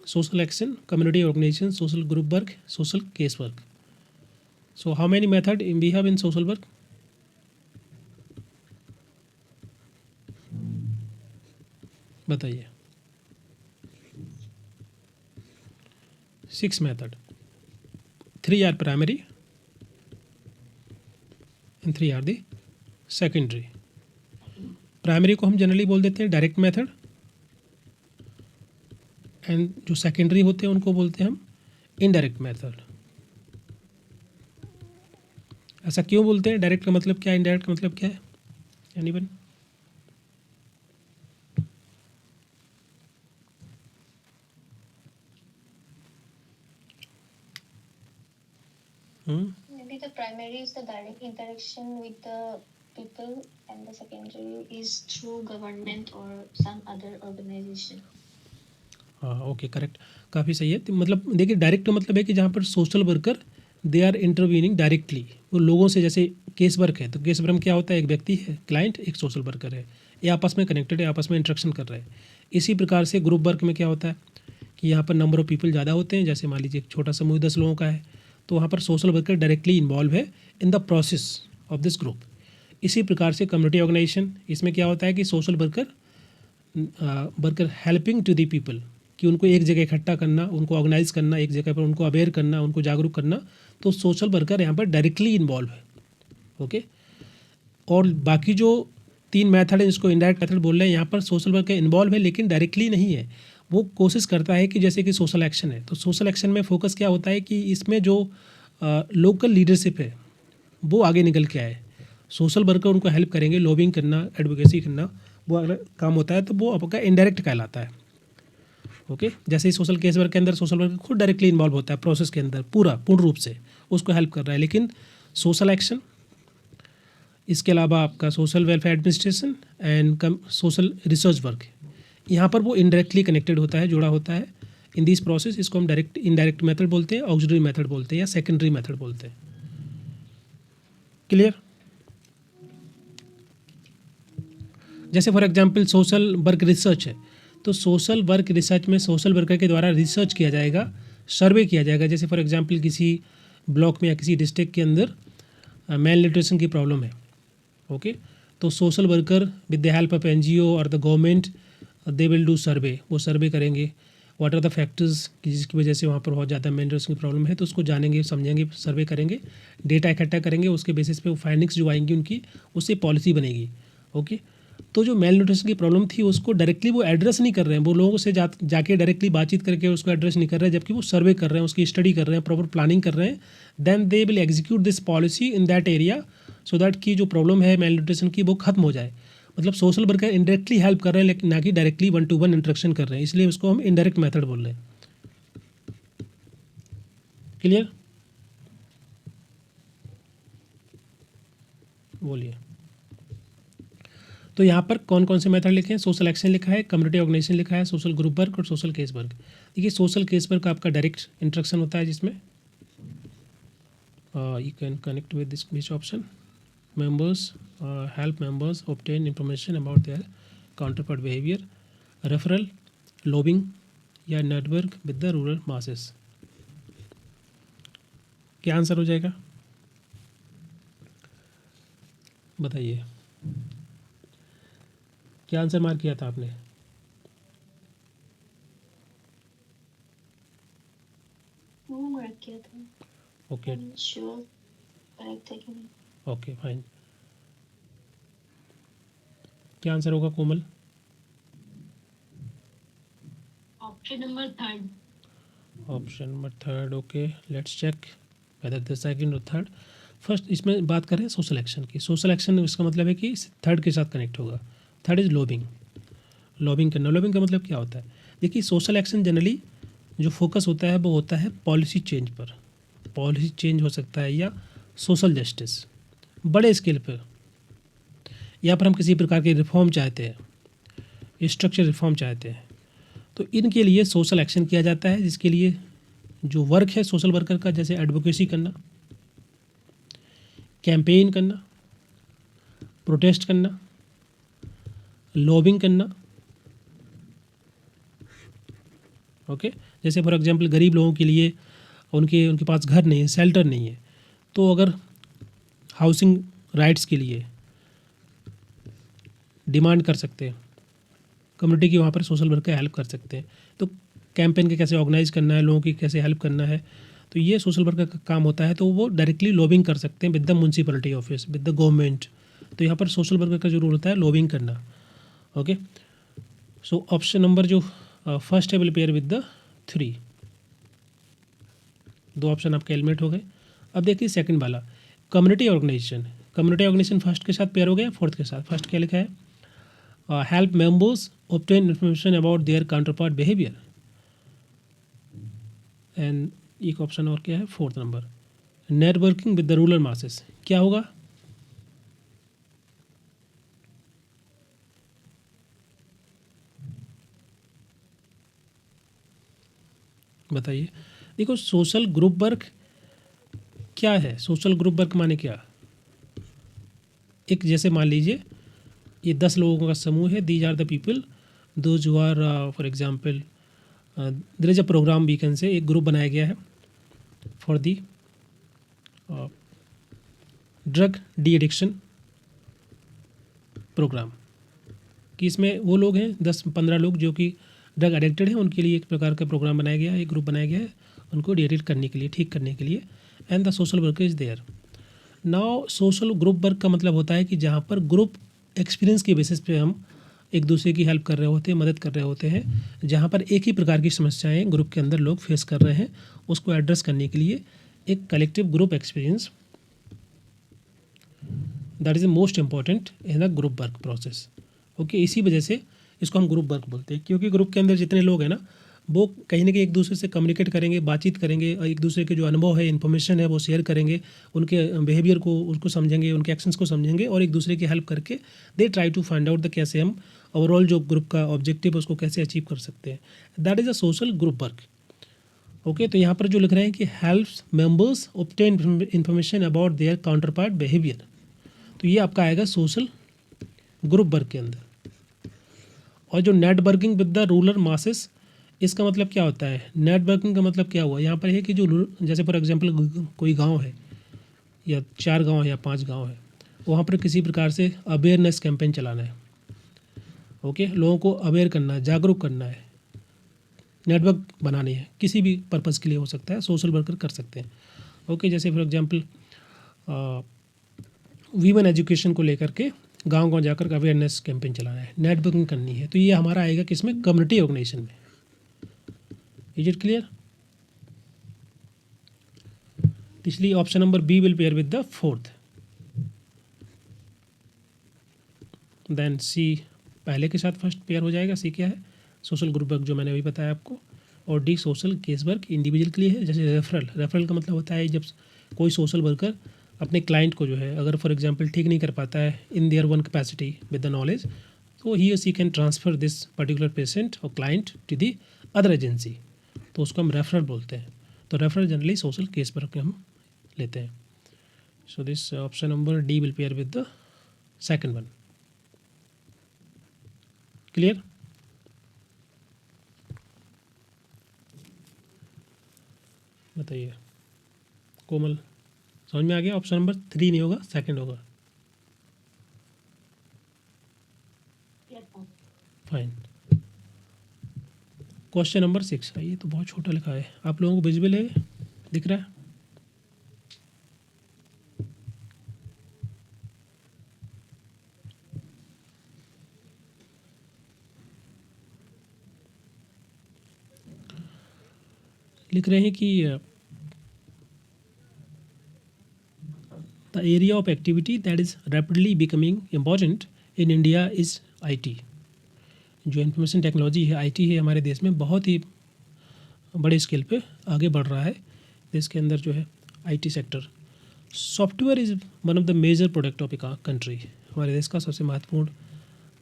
S1: Social action, community organisation, social group work, social case work. So how many method we have in social work? बताइए। 6 method. 3 are primary and 3 are the secondary. Primary को हम जनरली बोल देते हैं डायरेक्ट मेथड, एंड जो secondary होते हैं उनको बोलते हैं हम इनडायरेक्ट मेथड। ऐसा क्यों बोलते हैं? डायरेक्ट का मतलब क्या है, इनडायरेक्ट का मतलब क्या है? Anyone?
S2: Maybe the primary is the direct interaction with the people and the secondary is through government or some other organization.
S1: हाँ, ओके, करेक्ट, काफ़ी सही है। तो मतलब देखिए, डायरेक्ट का मतलब है कि जहाँ पर social worker they are intervening directly, वो लोगों से, जैसे केस वर्क है तो केस वर्क में क्या होता है, एक व्यक्ति है क्लाइंट, एक सोशल वर्कर है, ये आपस में कनेक्टेड है, आपस में इंटरेक्शन कर रहे हैं। इसी प्रकार से ग्रुप वर्क में क्या होता है कि यहाँ पर नंबर ऑफ पीपल ज़्यादा होते हैं। जैसे मान लीजिए एक छोटा समूह 10 लोगों का है, तो वहाँ पर सोशल वर्कर डायरेक्टली इन्वॉल्व है in the process of this group. इसी प्रकार से कम्युनिटी ऑर्गेनाइजेशन, इसमें क्या होता है कि social worker helping to the people, कि उनको एक जगह इकट्ठा करना, उनको ऑर्गेनाइज करना, एक जगह पर उनको अवेयर करना, उनको जागरूक करना, तो सोशल वर्कर यहाँ पर डायरेक्टली इन्वॉल्व है। ओके, और बाकी जो 3 मेथड है जिसको इनडायरेक्ट मेथड बोल रहे हैं, यहाँ पर सोशल वर्कर इन्वॉल्व है लेकिन डायरेक्टली नहीं है। वो कोशिश करता है कि जैसे कि सोशल एक्शन है, तो सोशल एक्शन में फोकस क्या होता है कि इसमें जो लोकल लीडरशिप है वो आगे निकल के आए। सोशल वर्कर उनको हेल्प करेंगे, लॉबिंग करना, एडवोकेसी करना, वो अगर काम होता है तो वो आपका इनडायरेक्ट कहलाता है। ओके, जैसे ही सोशल केस वर्क के अंदर सोशल वर्कर खुद डायरेक्टली इन्वॉल्व होता है प्रोसेस के अंदर, पूर्ण रूप से उसको हेल्प कर रहा है। लेकिन सोशल एक्शन, इसके अलावा आपका social welfare administration and social research work, यहाँ पर वो इनडायरेक्टली कनेक्टेड होता है, जुड़ा होता है इन दिस प्रोसेस। इसको हम डायरेक्ट इनडायरेक्ट मेथड बोलते हैं, ऑक्सिलरी मेथड बोलते हैं, या सेकेंडरी मेथड बोलते हैं। क्लियर? जैसे for example social work research है, तो सोशल वर्क रिसर्च में सोशल वर्कर के द्वारा रिसर्च किया जाएगा, सर्वे किया जाएगा। जैसे फॉर एग्जांपल किसी ब्लॉक में या किसी डिस्ट्रिक्ट के अंदर मेल न्यूट्रिशन की प्रॉब्लम है। ओके, तो social worker with the help of NGO और the government they will do survey, वो सर्वे करेंगे व्हाट आर द फैक्टर्स जिसकी वजह से वहाँ पर बहुत ज़्यादा मेल न्यूट्रिशन की प्रॉब्लम है, तो उसको जानेंगे, समझेंगे, सर्वे करेंगे, डेटा इकट्ठा करेंगे, उसके बेसिस पे वो फाइंडिंग्स जो आएंगी उनकी, उससे पॉलिसी बनेगी। ओके, तो जो मेल न्यूट्रिशन की प्रॉब्लम थी उसको डायरेक्टली वो एड्रेस नहीं कर रहे हैं, वो लोगों से जाके डायरेक्टली बातचीत करके उसको एड्रेस नहीं कर रहे हैं, जबकि वो सर्वे कर रहे हैं, उसकी स्टडी कर रहे हैं, प्रॉपर प्लानिंग कर रहे हैं। Then they will execute this policy in that area so that की जो प्रॉब्लम है मेल न्यूट्रिशन की वो खत्म हो जाए। मतलब सोशल वर्कर इनडायरेक्टली हेल्प कर रहे हैं, लेकिन ना कि डायरेक्टली 1-to-1 इंटरेक्शन कर रहे हैं, इसलिए उसको हम इनडायरेक्ट मेथड बोल रहे हैं। क्लियर? बोलिए। तो यहाँ पर कौन कौन से मेथड लिखे हैं? सोशल एक्शन लिखा है, कम्युनिटी ऑर्गेनाइजेशन लिखा है, सोशल ग्रुप वर्क और सोशल केस वर्क। देखिए सोशल केस वर्क आपका डायरेक्ट इंटरेक्शन होता है, जिसमें you can connect with this option. Members help members obtain information about their counterpart behaviour, referral, lobbying या network with the rural masses. क्या answer हो जाएगा बताइए? क्या आंसर मार्क किया था आपने?
S2: वो मार्क किया था।
S1: ओके
S2: श्योर करेक्ट है कि नहीं?
S1: Okay fine. क्या आंसर होगा Komal?
S2: Option number third.
S1: Option number third. Okay let's check whether the second और थर्ड। फर्स्ट इसमें बात करें सोशल एक्शन की। सोशल एक्शन इसका मतलब है कि थर्ड के साथ कनेक्ट होगा। Third is lobbying. लॉबिंग करना। लॉबिंग का मतलब क्या होता है? देखिए सोशल एक्शन जनरली जो फोकस होता है वो होता है पॉलिसी चेंज पर। पॉलिसी चेंज हो सकता है या सोशल जस्टिस बड़े स्केल पर, या पर हम किसी प्रकार के रिफॉर्म चाहते हैं, स्ट्रक्चर रिफॉर्म चाहते हैं, तो इनके लिए सोशल एक्शन किया जाता है, जिसके लिए जो वर्क है सोशल वर्कर का, जैसे एडवोकेसी करना, कैंपेन करना, प्रोटेस्ट करना, लॉबिंग करना। ओके जैसे फॉर एग्जांपल गरीब लोगों के लिए उनके पास घर नहीं है, शेल्टर नहीं है, तो अगर हाउसिंग राइट्स के लिए डिमांड कर सकते हैं, कम्युनिटी की वहाँ पर सोशल वर्कर हेल्प कर सकते हैं। तो कैंपेन के कैसे ऑर्गेनाइज करना है, लोगों की कैसे हेल्प करना है, तो ये सोशल वर्कर का काम होता है। तो वो डायरेक्टली लॉबिंग कर सकते हैं with the municipality office, with the government. तो यहाँ पर सोशल वर्कर का जो रोल होता है लॉबिंग करना। ओके सो ऑप्शन नंबर जो फर्स्ट है विल पेयर विद द 3। दो ऑप्शन आपके एलिमिनेट हो गए। अब देखिए सेकंड वाला community organisation. Community organisation first के साथ पेयर हो गया, फोर्थ के साथ। फर्स्ट क्या लिखा है? Help members obtain information about their counterpart behaviour. And एक ऑप्शन और क्या है fourth number, networking with the rural masses. क्या होगा? बताइए। देखो सोशल ग्रुप वर्क क्या है? सोशल ग्रुप वर्क माने क्या? एक जैसे मान लीजिए ये 10 लोगों का समूह है, these are the people those who are for example there is a programme we can say, एक ग्रुप बनाया गया है for the drug de addiction programme, कि इसमें वो लोग हैं 10-15 लोग जो कि ड्रग एडिक्टेड हैं, उनके लिए एक प्रकार का प्रोग्राम बनाया गया है, एक ग्रुप बनाया गया है उनको डी एडिक्ट करने के लिए, ठीक करने के लिए। And the social worker is there. Now social group work का मतलब होता है कि जहाँ पर ग्रुप एक्सपीरियंस के बेसिस पे हम एक दूसरे की हेल्प कर रहे होते हैं, मदद कर रहे होते हैं, जहाँ पर एक ही प्रकार की समस्याएं ग्रुप के अंदर लोग फेस कर रहे हैं, उसको एड्रेस करने के लिए एक collective group experience, that is the most important in the group work process. Okay इसी वजह से इसको हम ग्रुप वर्क बोलते हैं, क्योंकि ग्रुप के अंदर जितने लोग हैं ना वो कहीं ना कहीं एक दूसरे से कम्युनिकेट करेंगे, बातचीत करेंगे, और एक दूसरे के जो अनुभव है, इन्फॉर्मेशन है वो शेयर करेंगे, उनके बिहेवियर को उसको समझेंगे, उनके एक्शंस को समझेंगे, और एक दूसरे की हेल्प करके they try to find out the कैसे हम ओवरऑल जो ग्रुप का ऑब्जेक्टिव है उसको कैसे अचीव कर सकते हैं। That is a social group work. Okay तो यहाँ पर जो लिख रहे हैं कि helps members obtain information about their counterpart behaviour, तो ये आपका आएगा सोशल ग्रुप वर्क के अंदर। और जो networking with the rural masses, इसका मतलब क्या होता है? नेटवर्किंग का मतलब क्या हुआ यहाँ पर है कि जो जैसे फॉर एग्जांपल कोई गांव है या 4 गांव है या 5 गांव है, वहाँ पर किसी प्रकार से अवेयरनेस कैंपेन चलाना है। ओके लोगों को अवेयर करना है, जागरूक करना है, नेटवर्क बनानी है, किसी भी पर्पज़ के लिए हो सकता है, सोशल वर्कर कर सकते हैं। ओके जैसे फॉर एग्जांपल वीमेन एजुकेशन को लेकर के गांव गांव जाकर अवेयरनेस कैंपेन चलाना है, नेटवर्किंग करनी है, तो ये हमारा आएगा किसमें? कम्युनिटी ऑर्गेनाइजेशन में। Is it clear? इसलिए option number B will pair with the fourth. Then C पहले के साथ फर्स्ट पेयर हो जाएगा। सी क्या है? सोशल ग्रुप वर्क जो मैंने अभी बताया आपको। और D social case work individual के लिए है, जैसे रेफरल। रेफरल का मतलब होता है जब कोई सोशल वर्कर अपने क्लाइंट को जो है अगर फॉर एग्जांपल ठीक नहीं कर पाता है in their one capacity with the knowledge, तो ही और she can transfer this particular patient और client to the other agency, तो उसको हम रेफरल बोलते हैं। तो रेफरल जनरली सोशल केस पर हम लेते हैं। So this option number D will pair with the second one. Clear? बताइए कोमल, समझ में आ गया? ऑप्शन नंबर 3 नहीं होगा, सेकंड होगा। फाइन। क्वेश्चन नंबर 6, ये तो बहुत छोटा लिखा है, आप लोगों को विजिबल है, दिख रहा है? लिख रहे हैं कि the area of activity that is rapidly becoming important in India is IT. जो इंफॉर्मेशन टेक्नोलॉजी है, आईटी है, हमारे देश में बहुत ही बड़े स्केल पे आगे बढ़ रहा है। देश के अंदर जो है IT sector, software is one of the major product of a country. हमारे देश का सबसे महत्वपूर्ण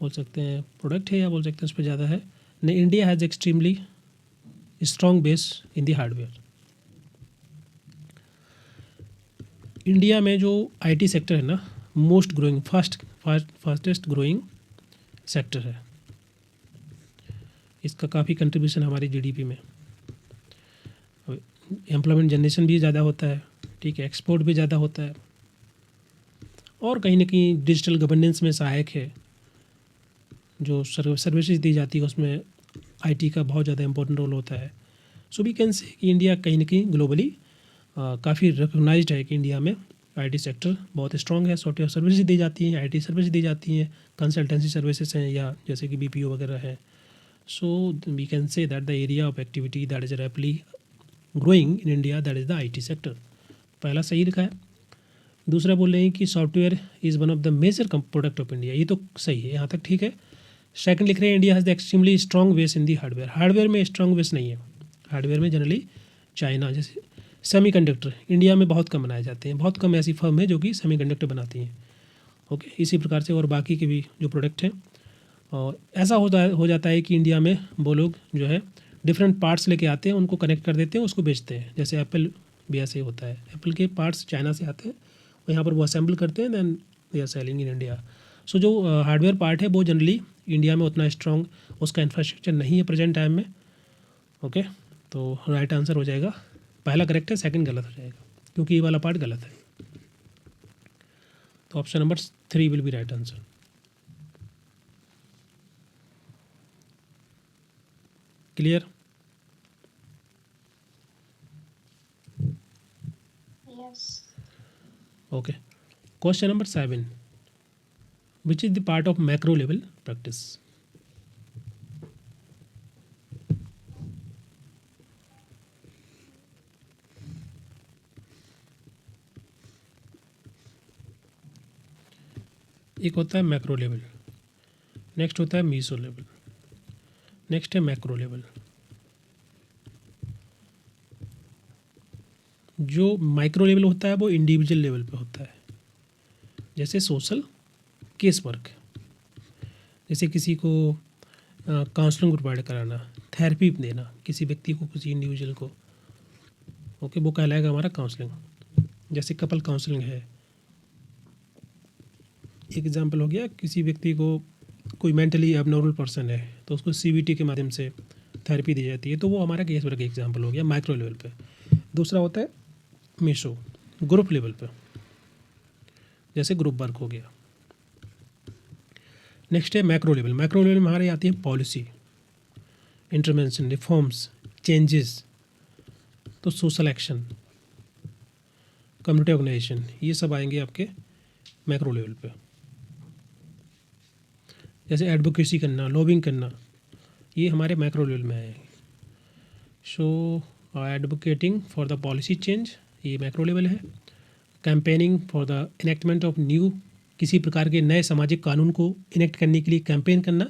S1: बोल सकते हैं प्रोडक्ट है, या बोल सकते हैं उस पर ज़्यादा है। India has extremely strong base in the hardware. India में जो आईटी सेक्टर है ना, most growing fastest growing sector है। इसका काफ़ी कंट्रीब्यूशन हमारी जीडीपी में, एम्प्लॉयमेंट जनरेशन भी ज़्यादा होता है, ठीक है, एक्सपोर्ट भी ज़्यादा होता है, और कहीं ना कहीं डिजिटल गवर्नेंस में सहायक है। जो सर्विसेज दी जाती है उसमें आईटी का बहुत ज़्यादा इंपॉर्टेंट रोल होता है। सो वी कैन से कि इंडिया कहीं ना कहीं ग्लोबली काफ़ी रिकॉग्नाइज्ड है कि इंडिया में आईटी सेक्टर बहुत स्ट्रॉन्ग है। सॉफ्टवेयर सर्विसेज दी जाती हैं, आईटी सर्विस दी जाती हैं, कंसल्टेंसी सर्विसेज हैं, या जैसे कि बीपीओ वगैरह है। So we can say that the area of activity that is rapidly growing in India that is the IT sector. पहला सही लिखा है। दूसरा बोल रहे हैं कि software is one of the major product of India, ये तो सही है, यहाँ तक ठीक है। सेकंड लिख रहे हैं India has the extremely strong base in the hardware. Hardware में स्ट्रॉन्ग बेस नहीं है। हार्डवेयर में जनरली चाइना, जैसे सेमीकंडक्टर इंडिया में बहुत कम बनाए जाते हैं, बहुत कम ऐसी फर्म है जो कि सेमीकंडक्टर बनाती हैं। ओके, इसी प्रकार से और बाकी के भी जो प्रोडक्ट हैं, और ऐसा हो जाता है कि इंडिया में वो लोग जो है डिफरेंट पार्ट्स लेके आते हैं, उनको कनेक्ट कर देते हैं, उसको बेचते हैं। जैसे एप्पल भी ऐसे होता है, एप्पल के पार्ट्स चाइना से आते हैं, और यहाँ पर वो असेंबल करते हैं, then they are selling in India. So जो हार्डवेयर पार्ट है वो जनरली इंडिया में उतना स्ट्रॉन्ग उसका इंफ्रास्ट्रक्चर नहीं है प्रेजेंट टाइम में। ओके, तो राइट आंसर हो जाएगा, पहला करेक्ट है, सेकंड गलत हो जाएगा, क्योंकि ये वाला पार्ट गलत है। तो option number 3 will be right answer. Clear?
S2: Yes.
S1: Okay, question number 7, which is the part of macro level practice? एक होता है मैक्रो लेवल, नेक्स्ट होता है मीसो लेवल, नेक्स्ट है मैक्रो लेवल। जो माइक्रो लेवल होता है वो इंडिविजुअल लेवल पे होता है, जैसे सोशल केस वर्क, जैसे किसी को काउंसलिंग प्रोवाइड कराना, थेरेपी देना किसी व्यक्ति को, किसी इंडिविजुअल को, ओके, वो कहलाएगा हमारा काउंसलिंग। जैसे कपल काउंसलिंग है, एक एग्जांपल हो गया, किसी व्यक्ति को कोई मेंटली एबनॉर्मल पर्सन है तो उसको सीबीटी के माध्यम से थेरेपी दी जाती है, तो वो हमारा केस वर्क एग्जांपल हो गया माइक्रो लेवल पे। दूसरा होता है मीशो, ग्रुप लेवल पे, जैसे ग्रुप वर्क हो गया। नेक्स्ट है मैक्रो लेवल। मैक्रो लेवल में हमारे आती है पॉलिसी, इंटरवेंशन, रिफॉर्म्स, चेंजेस, तो सोशल एक्शन, कम्युनिटी ऑर्गेनाइजेशन, ये सब आएंगे आपके मैक्रो लेवल पे। जैसे एडवोकेसी करना, लॉबिंग करना, ये हमारे मैक्रो लेवल में आए। So advocating for the policy change, ये मैक्रो लेवल है। Campaigning for the enactment of new, किसी प्रकार के नए सामाजिक कानून को इनेक्ट करने के लिए कैंपेन करना,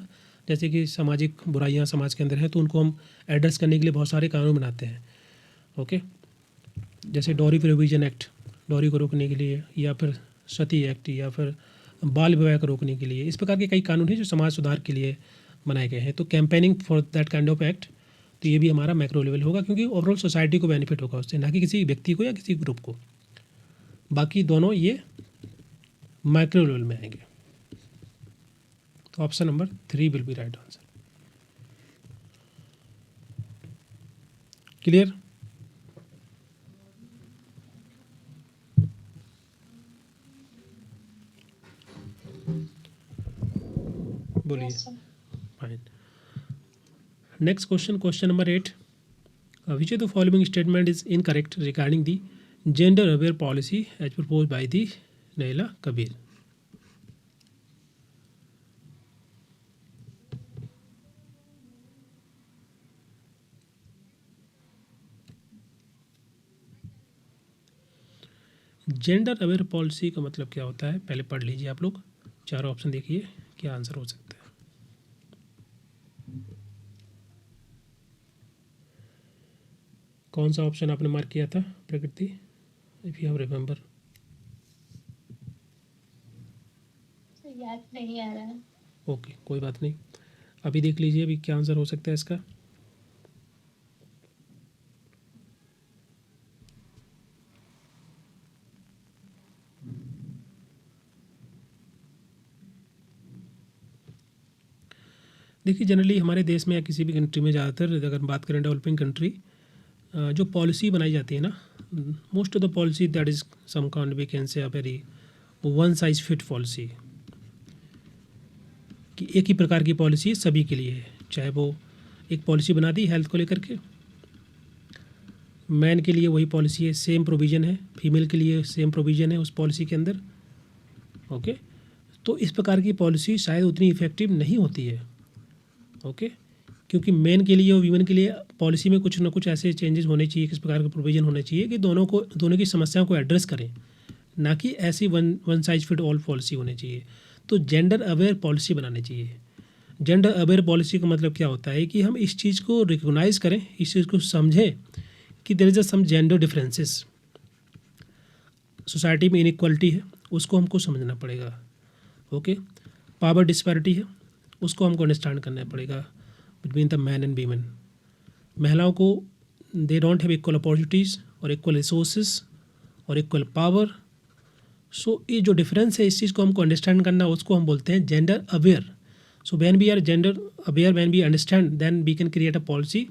S1: जैसे कि सामाजिक बुराइयां समाज के अंदर है तो उनको हम एड्रेस करने के लिए बहुत सारे कानून बनाते हैं। ओके, जैसे डॉरी प्रोविजन एक्ट डॉरी को रोकने के लिए, या फिर सती एक्ट, या फिर बाल विवाह को रोकने के लिए। इस प्रकार के कई कानून हैं जो समाज सुधार के लिए बनाए गए हैं। तो campaigning for that kind of act, तो ये भी हमारा मैक्रो लेवल होगा, क्योंकि ओवरऑल सोसाइटी को बेनिफिट होगा उससे, ना कि किसी व्यक्ति को या किसी ग्रुप को। बाकी दोनों ये माइक्रो लेवल में आएंगे। तो option number 3 will be right answer. Clear? बोलिए।
S2: Yes, sir.
S1: Fine. Next question, question number 8, which of the following statement is incorrect regarding the gender aware policy as proposed by the Naila Kabir? Gender aware policy का मतलब क्या होता है, पहले पढ़ लीजिए आप लोग, चारों ऑप्शन देखिए क्या आंसर हो सकता है। कौन सा ऑप्शन आपने मार्क किया था प्रकृति, इफ यू हैव रिमेंबर?
S2: याद नहीं आ रहा है।
S1: ओके, कोई बात नहीं, अभी देख लीजिए अभी क्या आंसर हो सकता है इसका। देखिए, जनरली हमारे देश में या किसी भी कंट्री में ज़्यादातर अगर हम बात करें डेवलपिंग कंट्री, जो पॉलिसी बनाई जाती है ना, most of the policy that is some kind we can say a very one size fit policy, कि एक ही प्रकार की पॉलिसी सभी के लिए है। चाहे वो एक पॉलिसी बना दी हेल्थ को लेकर के, मैन के लिए वही पॉलिसी है, सेम प्रोविज़न है, फीमेल के लिए सेम प्रोविज़न है उस पॉलिसी के अंदर। ओके, तो इस प्रकार की पॉलिसी शायद उतनी इफ़ेक्टिव नहीं होती है। ओके, क्योंकि मेन के लिए और वीमेन के लिए पॉलिसी में कुछ ना कुछ ऐसे चेंजेस होने चाहिए, किस प्रकार का प्रोविज़न होने चाहिए कि दोनों की समस्याओं को एड्रेस करें, ना कि ऐसी one size fit all policy होनी चाहिए। तो जेंडर अवेयर पॉलिसी बनानी चाहिए। जेंडर अवेयर पॉलिसी का मतलब क्या होता है कि हम इस चीज़ को रिकॉग्नाइज करें, इस चीज़ को समझें कि there is some gender differences, society में इनइक्वालिटी है, उसको हमको समझना पड़ेगा। ओके, पावर डिस्पैरिटी है, उसको हमको अंडरस्टैंड करना पड़ेगा between the man and women. महिलाओं को they don't have equal opportunities और इक्वल रिसोर्सेज और इक्वल पावर। सो ये जो डिफरेंस है, इस चीज़ को हमको अंडरस्टैंड करना, उसको हम बोलते हैं gender aware. So when we are gender aware, when we understand, then we can create a policy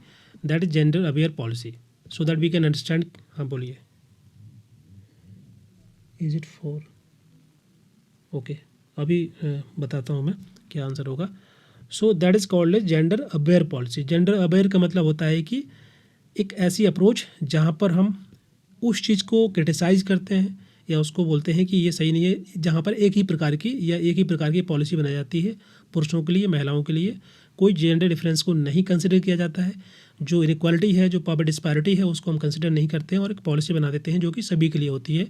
S1: that is gender aware policy, so that we can understand. हाँ बोलिए। Is it 4? ओके, अभी बताता हूँ मैं क्या आंसर होगा। सो that is called age gender aware policy. Gender aware का मतलब होता है कि एक ऐसी अप्रोच जहाँ पर हम उस चीज़ को क्रिटिसाइज़ करते हैं या उसको बोलते हैं कि ये सही नहीं है, जहाँ पर एक ही प्रकार की पॉलिसी बनाई जाती है पुरुषों के लिए, महिलाओं के लिए, कोई जेंडर डिफरेंस को नहीं कंसिडर किया जाता है। जो इनइक्वालिटी है, जो पावर डिस्पैरिटी है, उसको हम कंसिडर नहीं करते हैं और एक पॉलिसी बना देते हैं जो कि सभी के लिए होती है।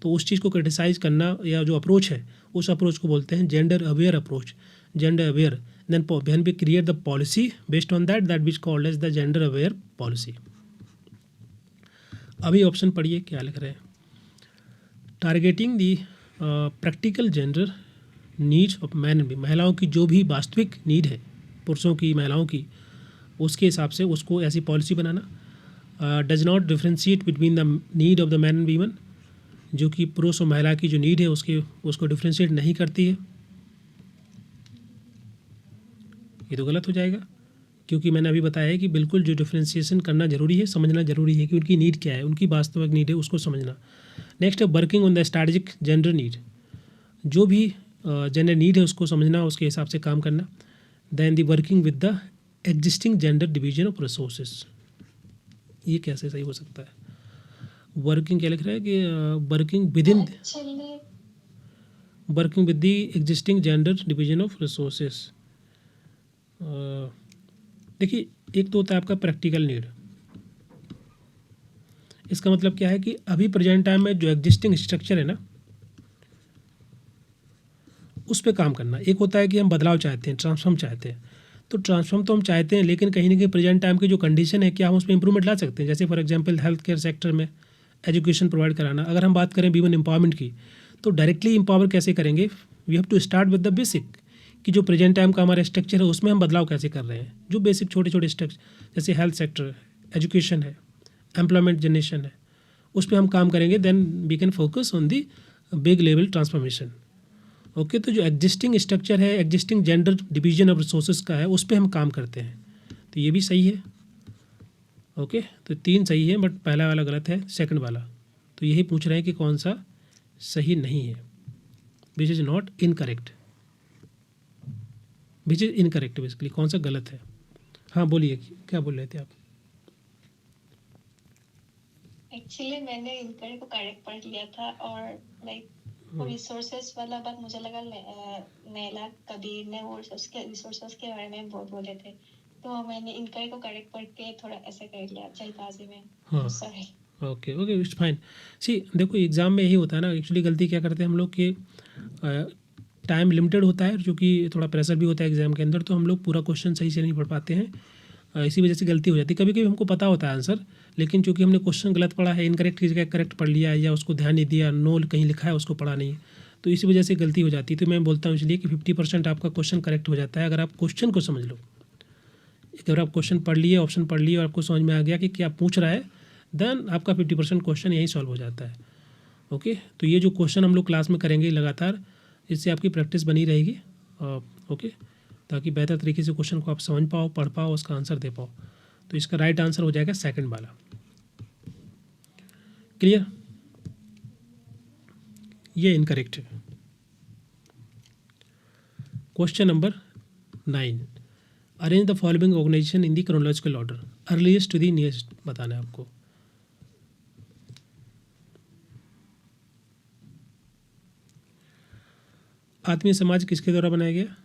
S1: तो उस चीज़ को क्रिटिसाइज़ करना या जो अप्रोच है, उस अप्रोच को बोलते हैं gender aware approach, gender aware. Then when we create the policy based on that which called as the gender aware policy. अभी ऑप्शन पढ़िए क्या लिख रहे हैं। Targeting the practical gender needs of man and, महिलाओं की जो भी वास्तविक नीड है, पुरुषों की, महिलाओं की, उसके हिसाब से उसको ऐसी policy banana. Does not differentiate between the need of the man and women, जो कि पुरुष और महिला की जो नीड है उसको डिफ्रेंशिएट नहीं करती है। ये तो गलत हो जाएगा, क्योंकि मैंने अभी बताया है कि बिल्कुल जो डिफ्रेंशिएशन करना जरूरी है, समझना जरूरी है कि उनकी नीड क्या है, उनकी वास्तविक नीड है, उसको समझना। नेक्स्ट है working on the strategic gender need, जो भी जेंडर नीड है उसको समझना, उसके हिसाब से काम करना। Then the working with the existing gender division of resources, ये कैसे सही हो सकता है? वर्किंग क्या लिख रहा है कि working with in,
S2: Actually,
S1: working with the existing gender division of resources. देखिए, एक तो होता है आपका प्रैक्टिकल नीड। इसका मतलब क्या है कि अभी प्रेजेंट टाइम में जो एग्जिस्टिंग स्ट्रक्चर है ना, उस पे काम करना। एक होता है कि हम बदलाव चाहते हैं, ट्रांसफॉर्म चाहते हैं। तो ट्रांसफॉर्म तो हम चाहते हैं, लेकिन कहीं ना कहीं प्रेजेंट टाइम की जो कंडीशन है, क्या हम उसमें इंप्रूवमेंट ला सकते हैं? जैसे for example health care sector में एजुकेशन प्रोवाइड कराना। अगर हम बात करें वीमेन एम्पावरमेंट की, तो डायरेक्टली एम्पावर कैसे करेंगे? We have to start with the basic, कि जो प्रेजेंट टाइम का हमारा स्ट्रक्चर है उसमें हम बदलाव कैसे कर रहे हैं। जो बेसिक छोटे छोटे स्ट्रक्चर, जैसे हेल्थ सेक्टर है, एजुकेशन है, एम्प्लॉयमेंट जनरेशन है, उस पर हम काम करेंगे। Then we can focus on the big level transformation. Okay, तो जो एग्जिस्टिंग स्ट्रक्चर है, existing gender division of resources का है, उस पर हम काम करते हैं। तो ये भी सही है। ओके, तो 3 सही है, बट पहला वाला गलत है, सेकंड वाला। तो यही पूछ रहे हैं कि कौन सा सही नहीं है, which is not incorrect, which is incorrect basically, कौन सा गलत है। हाँ बोलिए, क्या बोल रहे थे आप?
S2: एक्चुअली मैंने इनकरेक्ट को करेक्ट पढ़ लिया था, और लाइक वो रिसोर्सेस वाला बात मुझे लगा नैला कबीर ने वो उसके रिसोर्सेस के बारे में बोले थे, तो मैंने इनकरेक्ट को करेक्ट पढ़ के थोड़ा ऐसे कर लिया जल्दबाजी में।
S1: हाँ,
S2: sorry.
S1: Okay okay, it's fine. See देखो, एग्ज़ाम में यही होता है ना, एक्चुअली गलती क्या करते हैं हम लोग कि टाइम लिमिटेड होता है, क्योंकि थोड़ा प्रेशर भी होता है एग्ज़ाम के अंदर, तो हम लोग पूरा क्वेश्चन सही से नहीं पढ़ पाते हैं। इसी वजह से गलती हो जाती है। कभी कभी हमको पता होता है आंसर, लेकिन चूंकि हमने क्वेश्चन गलत पढ़ा है, इनकरेक्ट की जगह करेक्ट पढ़ लिया है, या उसको ध्यान नहीं दिया, नो कहीं लिखा है उसको पढ़ा नहीं, तो इसी वजह से गलती हो जाती है। तो मैं बोलता हूँ इसलिए कि 50% आपका क्वेश्चन करेक्ट हो जाता है अगर आप क्वेश्चन को समझ लो। अगर आप क्वेश्चन पढ़ लिए, ऑप्शन पढ़ लिए और आपको समझ में आ गया कि क्या पूछ रहा है, देन आपका 50% क्वेश्चन यही सॉल्व हो जाता है। ओके, तो ये जो क्वेश्चन हम लोग क्लास में करेंगे लगातार, इससे आपकी प्रैक्टिस बनी रहेगी। ओके, ताकि बेहतर तरीके से क्वेश्चन को आप समझ पाओ, पढ़ पाओ, उसका आंसर दे पाओ। तो इसका राइट आंसर हो जाएगा सेकंड वाला। क्लियर? ये इनकरेक्ट है। Question number 9, arrange the following organisation in the chronological order, earliest to the nearest बताना है आपको। आत्मीय समाज किसके द्वारा बनाया गया?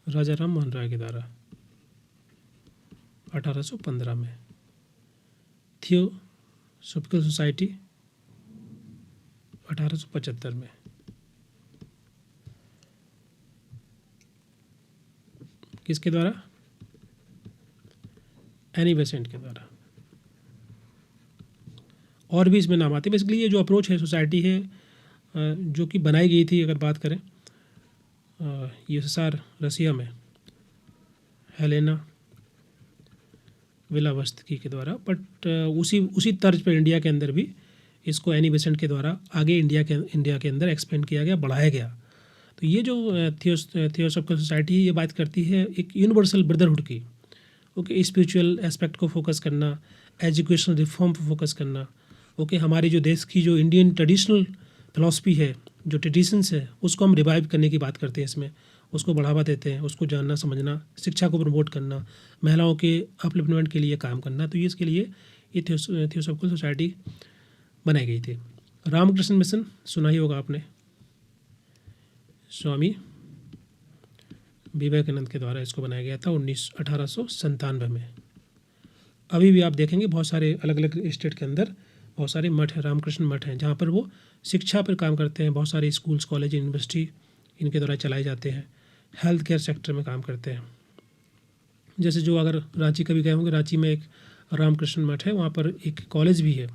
S1: राजा राम मोहन राय के द्वारा 1815 में। थियोसॉफिकल सोसाइटी 1875 में। किसके द्वारा? एनी बेसेंट के द्वारा। और भी इसमें नाम आते हैं। बेसिकली ये जो अप्रोच है, सोसाइटी है जो कि बनाई गई थी, अगर बात करें यूएसएसआर रसिया में, हेलेना विलावस्की के द्वारा, बट उसी तर्ज पर इंडिया के अंदर भी इसको एनी बेसेंट के द्वारा आगे इंडिया के अंदर एक्सपेंड किया गया, बढ़ाया गया। तो ये जो थियोसॉफिकल सोसाइटी है, ये बात करती है एक यूनिवर्सल ब्रदरहुड की। ओके, स्पिरिचुअल एस्पेक्ट को फोकस करना, एजुकेशनल रिफॉर्म पर फोकस करना। ओके, हमारी जो देश की जो इंडियन ट्रेडिशनल फिलॉसफी है, जो ट्रेडिशंस है, उसको हम रिवाइव करने की बात करते हैं इसमें, उसको बढ़ावा देते हैं, उसको जानना समझना, शिक्षा को प्रमोट करना, महिलाओं के अपलिफ्टमेंट के लिए काम करना। तो ये इसके लिए ये थियोसॉफिकल सोसाइटी बनाई गई थी। रामकृष्ण मिशन सुना ही होगा आपने, स्वामी विवेकानंद के द्वारा इसको बनाया गया था 1897 में। अभी भी आप देखेंगे बहुत सारे अलग अलग स्टेट के अंदर बहुत सारे मठ हैं, रामकृष्ण मठ हैं, जहाँ पर वो शिक्षा पर काम करते हैं। बहुत सारे स्कूल्स, कॉलेज, यूनिवर्सिटी इनके द्वारा चलाए जाते हैं। हेल्थ केयर सेक्टर में काम करते हैं। जैसे जो अगर रांची कभी गए होंगे, रांची में एक रामकृष्ण मठ है, वहाँ पर एक कॉलेज भी है।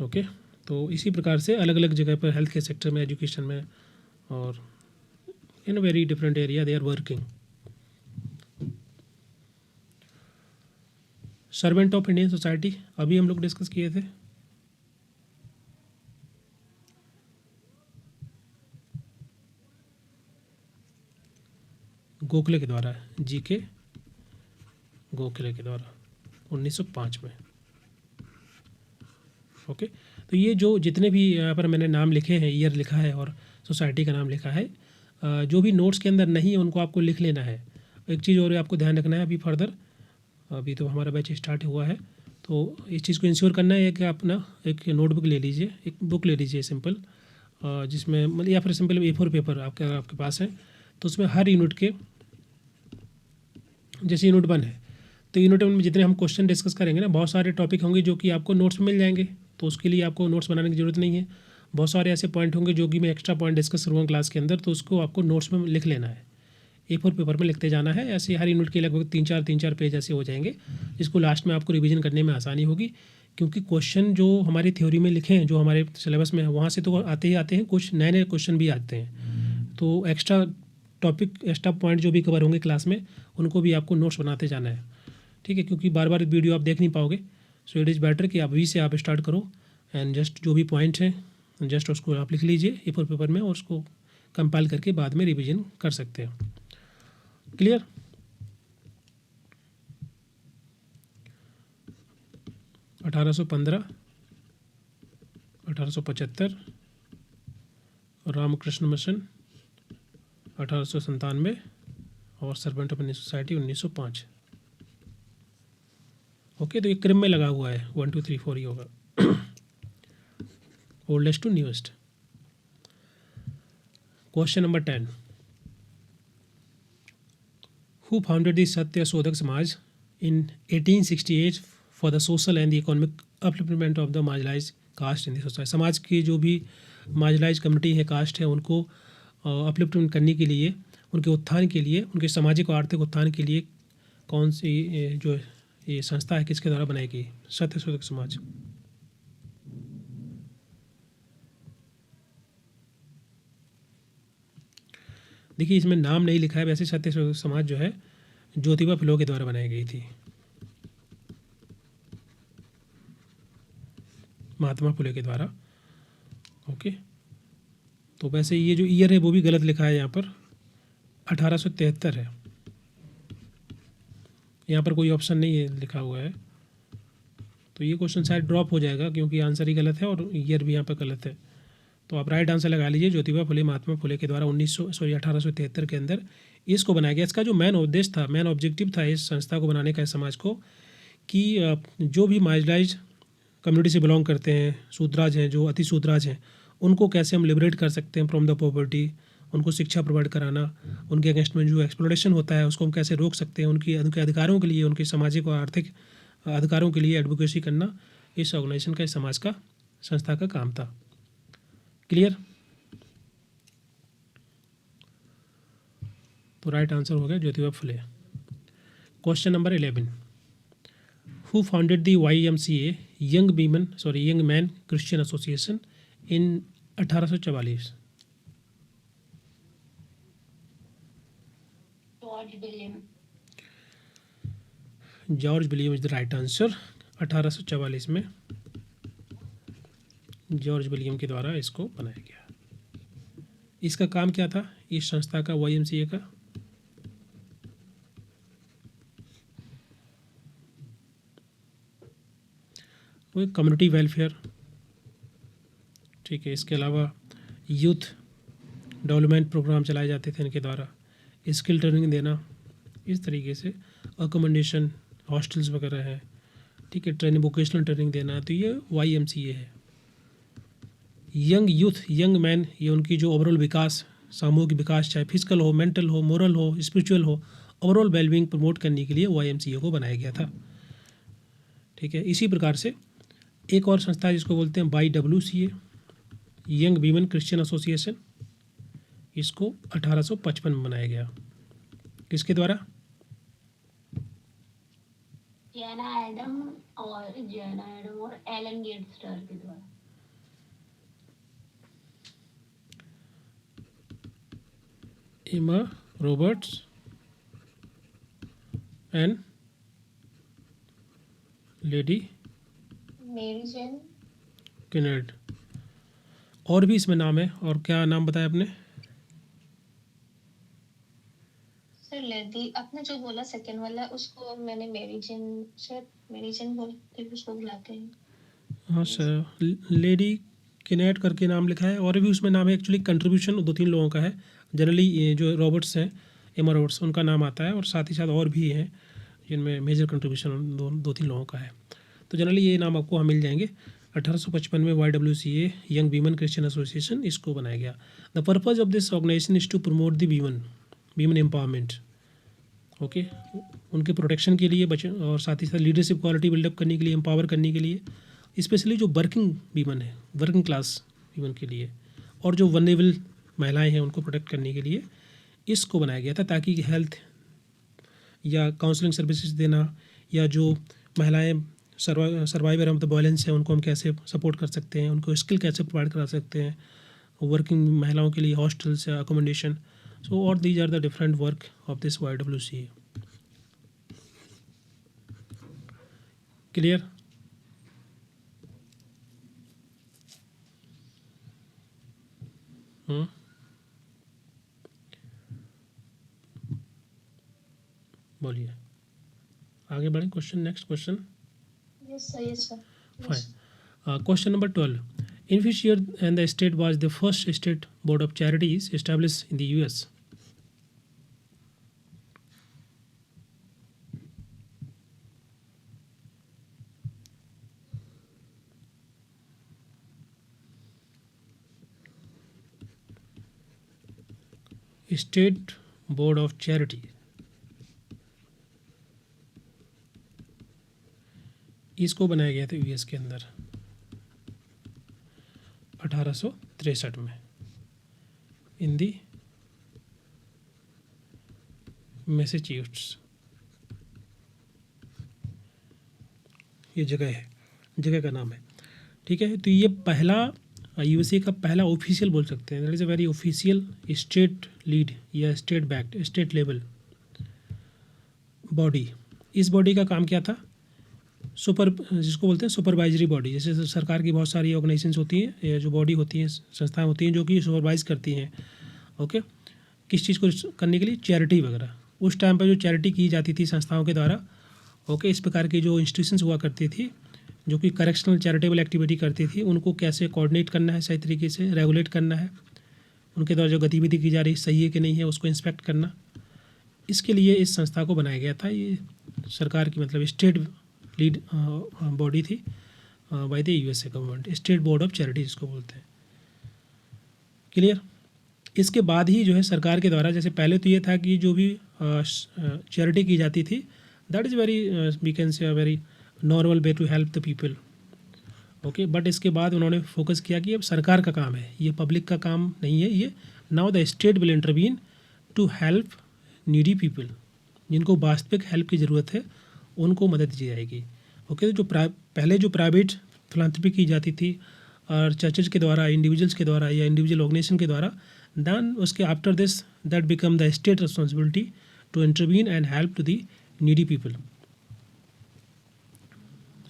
S1: ओके, तो इसी प्रकार से अलग अलग जगह पर हेल्थ केयर सेक्टर में, एजुकेशन में, और in very different area they are working. Servant of Indian society अभी हम लोग डिस्कस किए थे। गोखले के द्वारा, जीके गोखले के द्वारा 1905 में। ओके, तो ये जो जितने भी यहाँ पर मैंने नाम लिखे हैं, ईयर लिखा है और सोसाइटी का नाम लिखा है, जो भी नोट्स के अंदर नहीं है उनको आपको लिख लेना है। एक चीज़ और आपको ध्यान रखना है, अभी फर्दर, अभी तो हमारा बैच स्टार्ट हुआ है, तो इस चीज़ को इंश्योर करना है कि आप ना एक नोटबुक ले लीजिए, एक बुक ले लीजिए सिंपल, जिसमें मतलब, या फिर सिंपल A4 पेपर आपके पास है, तो उसमें हर यूनिट के, जैसे यूनिट 1 है, तो यूनिट 1 में जितने हम क्वेश्चन डिस्कस करेंगे ना, बहुत सारे टॉपिक होंगे जो कि आपको नोट्स में मिल जाएंगे, तो उसके लिए आपको नोट्स बनाने की ज़रूरत नहीं है। बहुत सारे ऐसे पॉइंट होंगे जो कि मैं एक्स्ट्रा पॉइंट डिस्कस करूँगा क्लास के अंदर, तो उसको आपको नोट्स में लिख लेना है। A4 पेपर में लिखते जाना है। ऐसे हर यूनिट के लगभग 3-4 पेज ऐसे हो जाएंगे, जिसको लास्ट में आपको रिवीजन करने में आसानी होगी। क्योंकि क्वेश्चन जो हमारी थ्योरी में लिखे हैं, जो हमारे सिलेबस में है, वहाँ से तो आते ही आते हैं, कुछ नए नए क्वेश्चन भी आते हैं। तो एक्स्ट्रा टॉपिक, एक्स्ट्रा पॉइंट जो भी कवर होंगे क्लास में, उनको भी आपको नोट्स बनाते जाना है, ठीक है। क्योंकि बार बार वीडियो आप देख नहीं पाओगे, सो इट इज़ बेटर कि अभी से आप स्टार्ट करो एंड जस्ट जो भी पॉइंट हैं जस्ट उसको आप लिख लीजिए A4 पेपर में, और उसको कंपाइल करके बाद में रिवीजन कर सकते हैं। क्लियर? अठारह सौ 1875, रामकृष्ण मिशन 1897, और servant of Indian society 1905। Okay, तो ये क्रम में लगा हुआ है, 1 2 3 4 ही होगा, oldest to newest. Question number 10, who founded the Satya Sodhak Samaj in 1868 for the social and the economic upliftment of the marginalized caste in the society। समाज की जो भी मार्जिनलाइज कम्युनिटी है, कास्ट है, उनको अपलिफ्टमेंट करने के लिए, उनके उत्थान के लिए, उनके सामाजिक और आर्थिक उत्थान के लिए कौन सी जो ये संस्था है, किसके द्वारा बनाई गई? सत्य शोधक समाज। देखिए, इसमें नाम नहीं लिखा है, वैसे सत्य शोधक समाज जो है ज्योतिबा फुले के द्वारा बनाई गई थी, महात्मा फुले के द्वारा। ओके, तो वैसे ये जो ईयर है वो भी गलत लिखा है यहाँ पर, 1873 है, यहाँ पर कोई ऑप्शन नहीं है लिखा हुआ है, तो ये क्वेश्चन शायद ड्रॉप हो जाएगा, क्योंकि आंसर ही गलत है और ईयर भी यहाँ पर गलत है। तो आप राइट आंसर लगा लीजिए, ज्योतिबा फुले महात्मा फुले के द्वारा 1873 के अंदर इसको बनाया गया। इसका जो मेन उद्देश्य था, मेन ऑब्जेक्टिव था इस संस्था को बनाने का, इस समाज को, कि जो भी मार्जिनलाइज कम्युनिटी से बिलोंग करते हैं, शूद्राज हैं, जो अति शूद्राज हैं, उनको कैसे हम लिबरेट कर सकते हैं फ्रॉम द पॉवर्टी, उनको शिक्षा प्रोवाइड कराना, उनके अगेंस्ट में जो एक्सप्लोरेशन होता है उसको हम कैसे रोक सकते हैं, उनके अधिकारों के लिए, उनके सामाजिक और आर्थिक अधिकारों के लिए एडवोकेसी करना इस ऑर्गेनाइजेशन का, इस समाज का, संस्था का काम था। क्लियर? तो राइट आंसर हो गया Jyotiba Phule. Question number 11, who founded the YMCA young man Christian association in 1844? George William is the right answer. 1844 में जॉर्ज विलियम के द्वारा इसको बनाया गया। इसका काम क्या था इस संस्था का, YMCA का? वो कम्युनिटी वेलफेयर, ठीक है। इसके अलावा यूथ डेवलपमेंट प्रोग्राम चलाए जाते थे इनके द्वारा, स्किल ट्रेनिंग देना, इस तरीके से अकोमोडेशन, हॉस्टल्स वगैरह हैं, ठीक है, ट्रेनिंग, वोकेशनल ट्रेनिंग देना, तो ये YMCA है। यंग यूथ, यंग मैन, ये उनकी जो ओवरऑल विकास, सामूहिक विकास, चाहे फिजिकल हो, मेंटल हो, मोरल हो, स्पिरिचुअल हो, ओवरऑल वेलबींग प्रमोट करने के लिए YMCA को बनाया गया था, ठीक है। इसी प्रकार से एक और संस्था है जिसको बोलते हैं YWCA, young women Christian association, इसको 1855 में बनाया गया। किसके द्वारा?
S3: जेना एडम और एलन गेट्सटर के द्वारा।
S1: एमा रॉबर्ट्स एंड लेडी
S2: मेरी जेन।
S1: किनेड। और भी इसमें नाम है, और क्या नाम बताया आपने?
S2: सर लेडी, आपने जो बोला सेकंड वाला, उसको मैंने मेरी जेन बोलते हैं, उसको बुलाते हैं।
S1: हाँ सर, लेडी किनेड करके नाम लिखा है, और भी उसमें नाम है। एक्चुअली कंट्रीब्यूशन 2-3 लोगों का है, जनरली ये जो रॉबर्ट्स हैं, एमा रॉबर्ट्स, उनका नाम आता है, और साथ ही साथ और भी हैं जिनमें मेजर कंट्रीब्यूशन 2-3 लोगों का है। तो जनरली ये नाम आपको वहाँ मिल जाएंगे। 1855 में YWCA young women Christian association इसको बनाया गया। The purpose of this organisation is to promote the women empowerment, okay, उनके प्रोटेक्शन के लिए, बच्चे, और साथ ही साथ लीडरशिप क्वालिटी बिल्डअप करने के लिए, एम्पावर करने के लिए, स्पेशली जो वर्किंग वीमेन है, वर्किंग क्लास वीमेन के लिए, और जो वनरेबल महिलाएं हैं उनको प्रोटेक्ट करने के लिए इसको बनाया गया था ताकि हेल्थ या काउंसलिंग सर्विसेज देना, या जो महिलाएं सर्वाइवर ऑफ द वायलेंस है उनको हम कैसे सपोर्ट कर सकते हैं, उनको स्किल कैसे प्रोवाइड करा सकते हैं, वर्किंग महिलाओं के लिए हॉस्टल्स या अकोमोडेशन. सो और these are the different work of this YWCA. Clear? बोलिए, आगे बढ़ें. Question, next question.
S2: Yes, sir. Yes, sir.
S1: Fine. Question number 12. In which year and the state was the first state board of charities established in the US? State board of charity. इसको बनाया गया था US के अंदर 1863 में इन दी Massachusetts. ये जगह है, जगह का नाम है. ठीक है, तो ये पहला यूएसए का पहला ऑफिशियल बोल सकते हैं, that is a very official state lead या state backed state level body. इस बॉडी का काम क्या था? जिसको बोलते हैं सुपरवाइजरी बॉडी. जैसे सरकार की बहुत सारी ऑर्गेनाइजेशंस होती हैं, या जो बॉडी होती हैं, संस्थाएं होती हैं जो कि सुपरवाइज करती हैं. ओके, किस चीज़ को करने के लिए? चैरिटी वगैरह. उस टाइम पर जो चैरिटी की जाती थी संस्थाओं के द्वारा, ओके, इस प्रकार की जो इंस्टीट्यूशंस हुआ करती थी जो कि करेक्शनल चैरिटेबल एक्टिविटी करती थी, उनको कैसे कोऑर्डिनेट करना है, सही तरीके से रेगुलेट करना है, उनके द्वारा जो गतिविधि की जा रही सही है कि नहीं है उसको इंस्पेक्ट करना. इसके लिए इस संस्था को बनाया गया था. ये सरकार की मतलब स्टेट लीड बॉडी थी by the USA government. State board of charity इसको बोलते हैं. क्लियर? इसके बाद ही जो है सरकार के द्वारा, जैसे पहले तो ये था कि जो भी चैरिटी की जाती थी, that is very we can say very normal way to help the people. Okay, but इसके बाद उन्होंने फोकस किया कि अब सरकार का काम है, ये पब्लिक का काम नहीं है. ये now the state will intervene to help needy people. जिनको वास्तविक हेल्प की ज़रूरत है उनको मदद दी जाएगी. ओके, तो जो पहले जो प्राइवेट फिलांथ्रपी की जाती थी और चर्चेज के द्वारा, इंडिविजुअल्स के द्वारा या इंडिविजुअल ऑर्गेनाइजेशन के द्वारा, देन उसके after this that become the state responsibility to intervene and help to the needy people.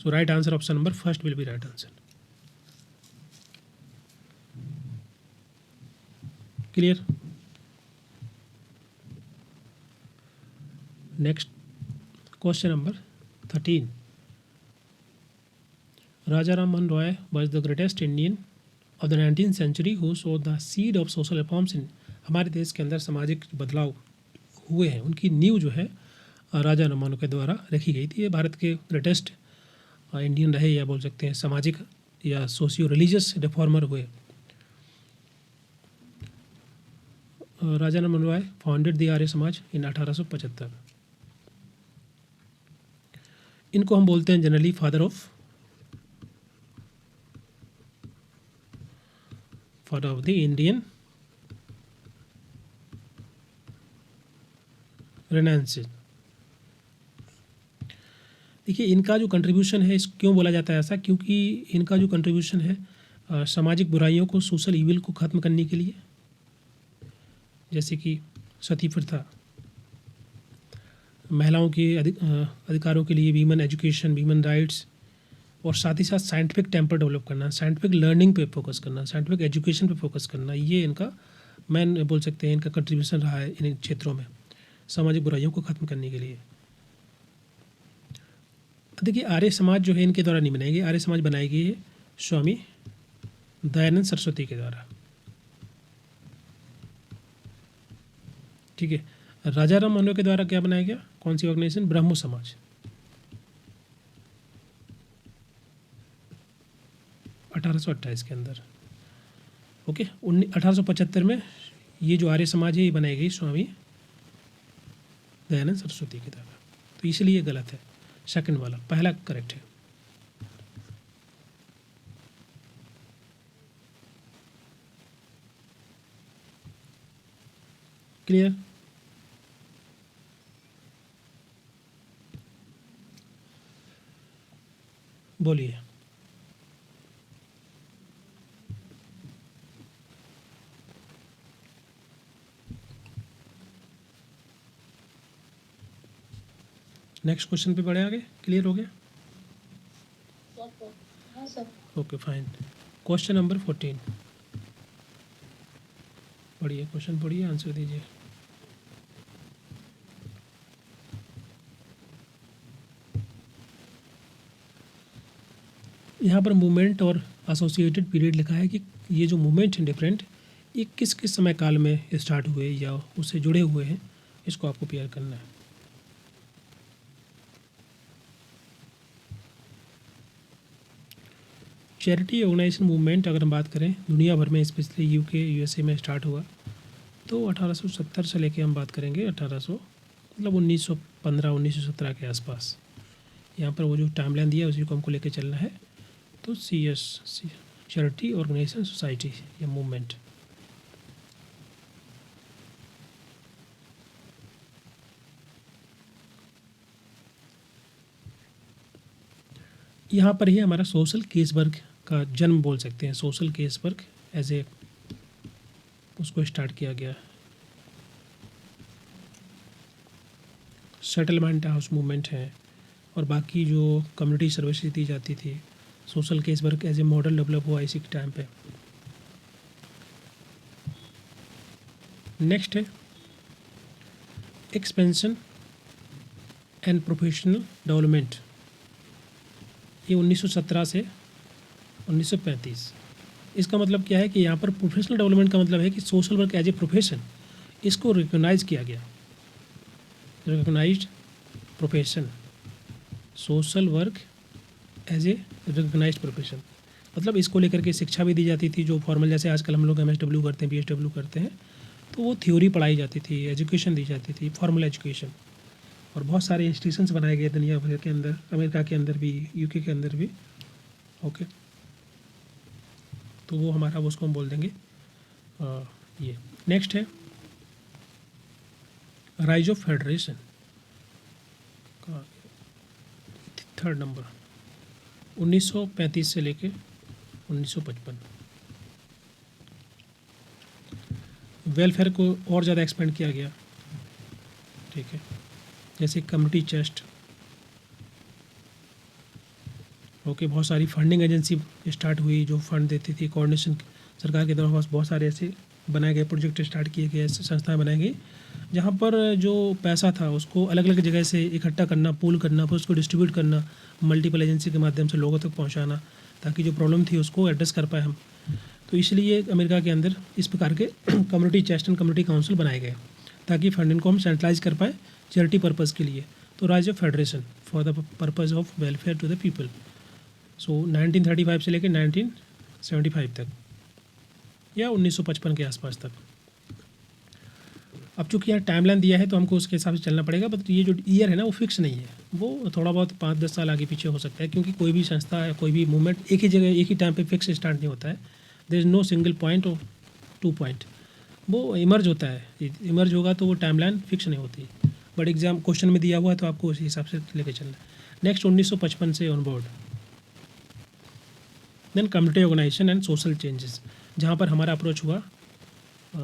S1: So right answer, option number first will be right answer. Clear? Next question number 13. Raja Ram Mohan Roy was the greatest Indian of the 19th century who sowed the seed of social reforms in. हमारे देश के अंदर सामाजिक बदलाव हुए हैं, उनकी नींव जो है राजा राम मोहन के द्वारा रखी गई थी. ये भारत के ग्रेटेस्ट इंडियन रहे, या बोल सकते हैं सामाजिक या सोशियो रिलीजियस रिफॉर्मर हुए. राजा राम मोहन रॉय फाउंडेड द आर्य समाज इन 1875. इनको हम बोलते हैं generally father of the Indian renaissance. देखिए, इनका जो कंट्रीब्यूशन है, इस क्यों बोला जाता है ऐसा? क्योंकि इनका जो कंट्रीब्यूशन है सामाजिक बुराइयों को, सोशल इविल को ख़त्म करने के लिए, जैसे कि सती प्रथा, महिलाओं के अधिकारों के लिए, वीमन एजुकेशन, वीमन राइट्स, और साथ ही साथ साइंटिफिक टेम्पर डेवलप करना, साइंटिफिक लर्निंग पे फोकस करना, साइंटिफिक एजुकेशन पे फोकस करना, ये इनका मेन बोल सकते हैं इनका कंट्रीब्यूशन रहा है इन क्षेत्रों में सामाजिक बुराइयों को ख़त्म करने के लिए. देखिए, आर्य समाज जो है इनके द्वारा नहीं बनाई गई. आर्य समाज बनाई गई है स्वामी दयानंद सरस्वती के द्वारा. ठीक है, राजा राम मोहन के द्वारा क्या बनाया गया? कौन सी ऑर्गेनाइजेशन? ब्रह्मो समाज. 1828 के अंदर. ओके, 1875 में ये जो आर्य समाज है ये बनाई गई स्वामी दयानंद सरस्वती के द्वारा. तो इसलिए गलत है, सेकंड वाला. पहला करेक्ट है. क्लियर? बोलिए। नेक्स्ट क्वेश्चन पे बढ़े आगे, क्लियर हो गया?
S2: हाँ sir.
S1: Okay fine. Question number 14 पढ़िए, क्वेश्चन पढ़िए, आंसर दीजिए। यहाँ पर मूवमेंट और एसोसिएटेड पीरियड लिखा है कि ये जो मूवमेंट है डिफरेंट, ये किस किस समय काल में स्टार्ट हुए या उससे जुड़े हुए हैं, इसको आपको पेयर करना है। चैरिटी ऑर्गेनाइजेशन मूवमेंट अगर हम बात करें दुनिया भर में, स्पेशली यूके यूएसए में स्टार्ट हुआ तो 1870 से लेके हम बात करेंगे 1800 मतलब 1915-1917 के आसपास। यहाँ पर वो जो टाइमलाइन दिया है उसी को हमको लेके चलना है। तो चैरिटी ऑर्गेनाइजेशन सोसाइटी या मूवमेंट। यहाँ पर ही हमारा सोशल केसबर्ग का जन्म बोल सकते हैं। सोशल केसबर्ग एज ए उसको स्टार्ट किया गया। सेटलमेंट हाउस मूवमेंट है और बाकी जो कम्युनिटी सर्विसेज दी जाती थी, social casework as a model develop हुआ इसी के टाइम पे। नेक्स्ट है एक्सपेंशन एंड प्रोफेशनल डेवलपमेंट। ये 1917 से 1935। इसका मतलब क्या है कि यहाँ पर प्रोफेशनल डेवलपमेंट का मतलब है कि social work as a profession इसको रिकॉग्नाइज किया गया। Recognised profession, social work as a recognised profession, मतलब इसको लेकर के शिक्षा भी दी जाती थी। जो फॉर्मल, जैसे आजकल हम लोग MSW करते हैं, PSW करते हैं, तो वो थ्योरी पढ़ाई जाती थी, एजुकेशन दी जाती थी, फॉर्मल एजुकेशन। और बहुत सारे इंस्टीट्यूशंस बनाए गए दुनिया भर के अंदर, अमेरिका के अंदर भी, यूके के अंदर भी। ओके, तो वो हमारा वो उसको हम बोल देंगे ये। नेक्स्ट है rise of federation, third number, 1935 से लेके 1955। वेलफेयर को और ज़्यादा एक्सपेंड किया गया, ठीक है, जैसे कम्युनिटी चेस्ट। ओके, बहुत सारी फंडिंग एजेंसी स्टार्ट हुई जो फंड देती थी। कोऑर्डिनेशन सरकार के द्वारा बहुत सारे ऐसे बनाए गए प्रोजेक्ट स्टार्ट किए गए, ऐसे संस्थाएं बनाई गई जहाँ पर जो पैसा था उसको अलग अलग जगह से इकट्ठा करना, पूल करना, फिर उसको डिस्ट्रीब्यूट करना, मल्टीपल एजेंसी के माध्यम से लोगों तक पहुँचाना, ताकि जो प्रॉब्लम थी उसको एड्रेस कर पाए हम। तो इसलिए अमेरिका के अंदर इस प्रकार के community chest and community council बनाए गए ताकि फंडिंग को हम सेंट्रलाइज कर पाए चैरिटी पर्पज़ के लिए। तो rise of federation for the purpose of welfare to the people. So 1935 से लेकर 1975 तक या 1955 के आसपास तक। अब चूँकि यहाँ टाइमलाइन दिया है तो हमको उसके हिसाब से चलना पड़ेगा, बट ये जो ईयर है ना वो फिक्स नहीं है, वो थोड़ा बहुत 5-10 साल आगे पीछे हो सकता है, क्योंकि कोई भी संस्था या कोई भी मूवमेंट एक ही जगह एक ही टाइम पे फिक्स स्टार्ट नहीं होता है। There is no single point और 2 पॉइंट, वो इमर्ज होता है। इमर्ज होगा तो वो टाइमलाइन फिक्स नहीं होती, बट एग्जाम क्वेश्चन में दिया हुआ है तो आपको उसी हिसाब से लेके चलना है। नेक्स्ट 1955 से on board. Then community organisation and social changes, जहाँ पर हमारा अप्रोच हुआ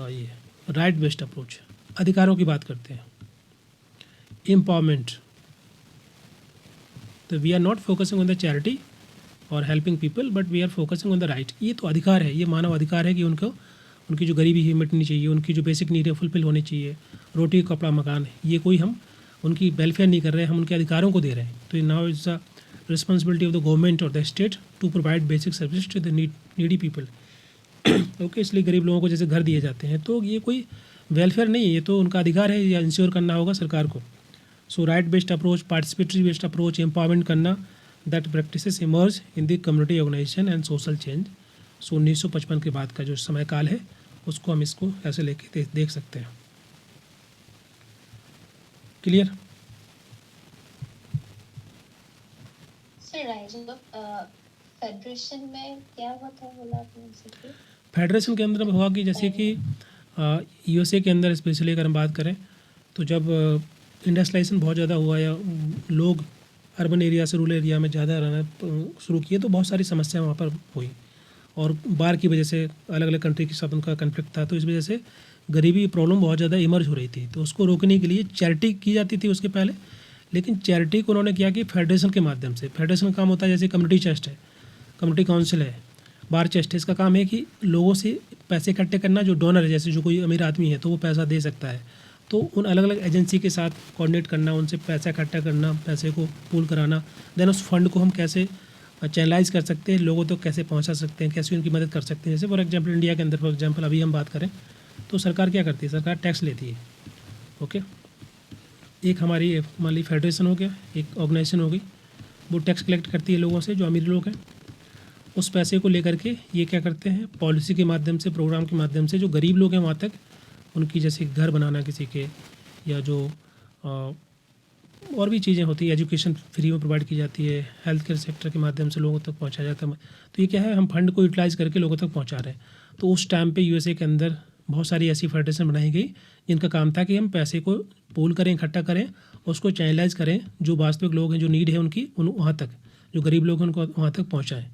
S1: ये राइट बेस्ड अप्रोच, अधिकारों की बात करते हैं। एम्पावरमेंट, तो we are not focusing on the charity और helping people, but we are focusing on the right. ये तो अधिकार है, ये मानव अधिकार है कि उनको उनकी जो गरीबी है मिटनी चाहिए, उनकी जो बेसिक नीड है फुलफिल होनी चाहिए, रोटी कपड़ा मकान। ये कोई हम उनकी वेलफेयर नहीं कर रहे हैं, हम उनके अधिकारों को दे रहे हैं। तो now it's the responsibility of the government और the state to provide basic service to the needy people. Okay, इसलिए गरीब लोगों को जैसे घर दिए जाते हैं, तो ये कोई वेलफेयर नहीं है, ये तो उनका अधिकार है, या इंश्योर करना होगा सरकार को। So right based approach, participatory based approach, empowerment करना, that practices emerge in the community organisation and social change. So 1955 के बाद का जो समय काल है उसको हम इसको ऐसे लेके देख सकते हैं। Clear?
S2: Sir rise of federation में क्या होता है बोला आपने?
S1: फेडरेशन के अंदर हुआ कि जैसे कि USA के अंदर स्पेशली अगर हम बात करें तो जब इंडस्ट्रियलाइजेशन बहुत ज़्यादा हुआ या लोग अर्बन एरिया से रूरल एरिया में ज़्यादा रहना शुरू किए, तो बहुत सारी समस्या वहाँ पर हुई, और बाढ़ की वजह से अलग अलग कंट्री के साथ उनका कन्फ्लिक्ट था, तो इस वजह से गरीबी प्रॉब्लम बहुत ज़्यादा इमर्ज हो रही थी। तो उसको रोकने के लिए चैरिटी की जाती थी उसके पहले, लेकिन चैरिटी को उन्होंने क्या कि फेडरेशन के माध्यम से, फेडरेशन का काम होता है जैसे कम्युनिटी चेस्ट है, कम्युनिटी काउंसिल है, बार चेस्ट है, इसका काम है कि लोगों से पैसे इकट्ठे करना, जो डोनर है, जैसे जो कोई अमीर आदमी है तो वो पैसा दे सकता है, तो उन अलग अलग एजेंसी के साथ कोऑर्डिनेट करना, उनसे पैसा इकट्ठा करना, पैसे को पूल कराना, देन उस फंड को हम कैसे चैनलाइज कर सकते हैं, लोगों तक कैसे पहुंचा सकते हैं, कैसे उनकी मदद कर सकते हैं। जैसे फॉर एग्जांपल इंडिया के अंदर, फॉर एग्जांपल अभी हम बात करें तो सरकार क्या करती है, सरकार टैक्स लेती है। ओके, एक हमारी मान ली फेडरेशन हो गया, एक ऑर्गेनाइजेशन हो गई, वो टैक्स कलेक्ट करती है लोगों से, जो अमीर लोग हैं। उस पैसे को लेकर के ये क्या करते हैं, पॉलिसी के माध्यम से, प्रोग्राम के माध्यम से जो गरीब लोग हैं वहाँ तक उनकी, जैसे घर बनाना किसी के, या जो और भी चीज़ें होती है, एजुकेशन फ्री में प्रोवाइड की जाती है, हेल्थ केयर सेक्टर के माध्यम से लोगों तक पहुंचाया जाता है। तो ये क्या है, हम फंड को यूटिलाइज़ करके लोगों तक पहुंचा रहे हैं। तो उस टाइम पे यूएसए के अंदर बहुत सारी ऐसी फेडरेशन बनाई गई जिनका काम था कि हम पैसे को पूल करें, इकट्ठा करें, उसको चैनलाइज करें, जो वास्तविक लोग हैं, जो नीड है उनकी, वहाँ तक, जो गरीब लोग हैं उनको वहाँ तक पहुँचाएँ।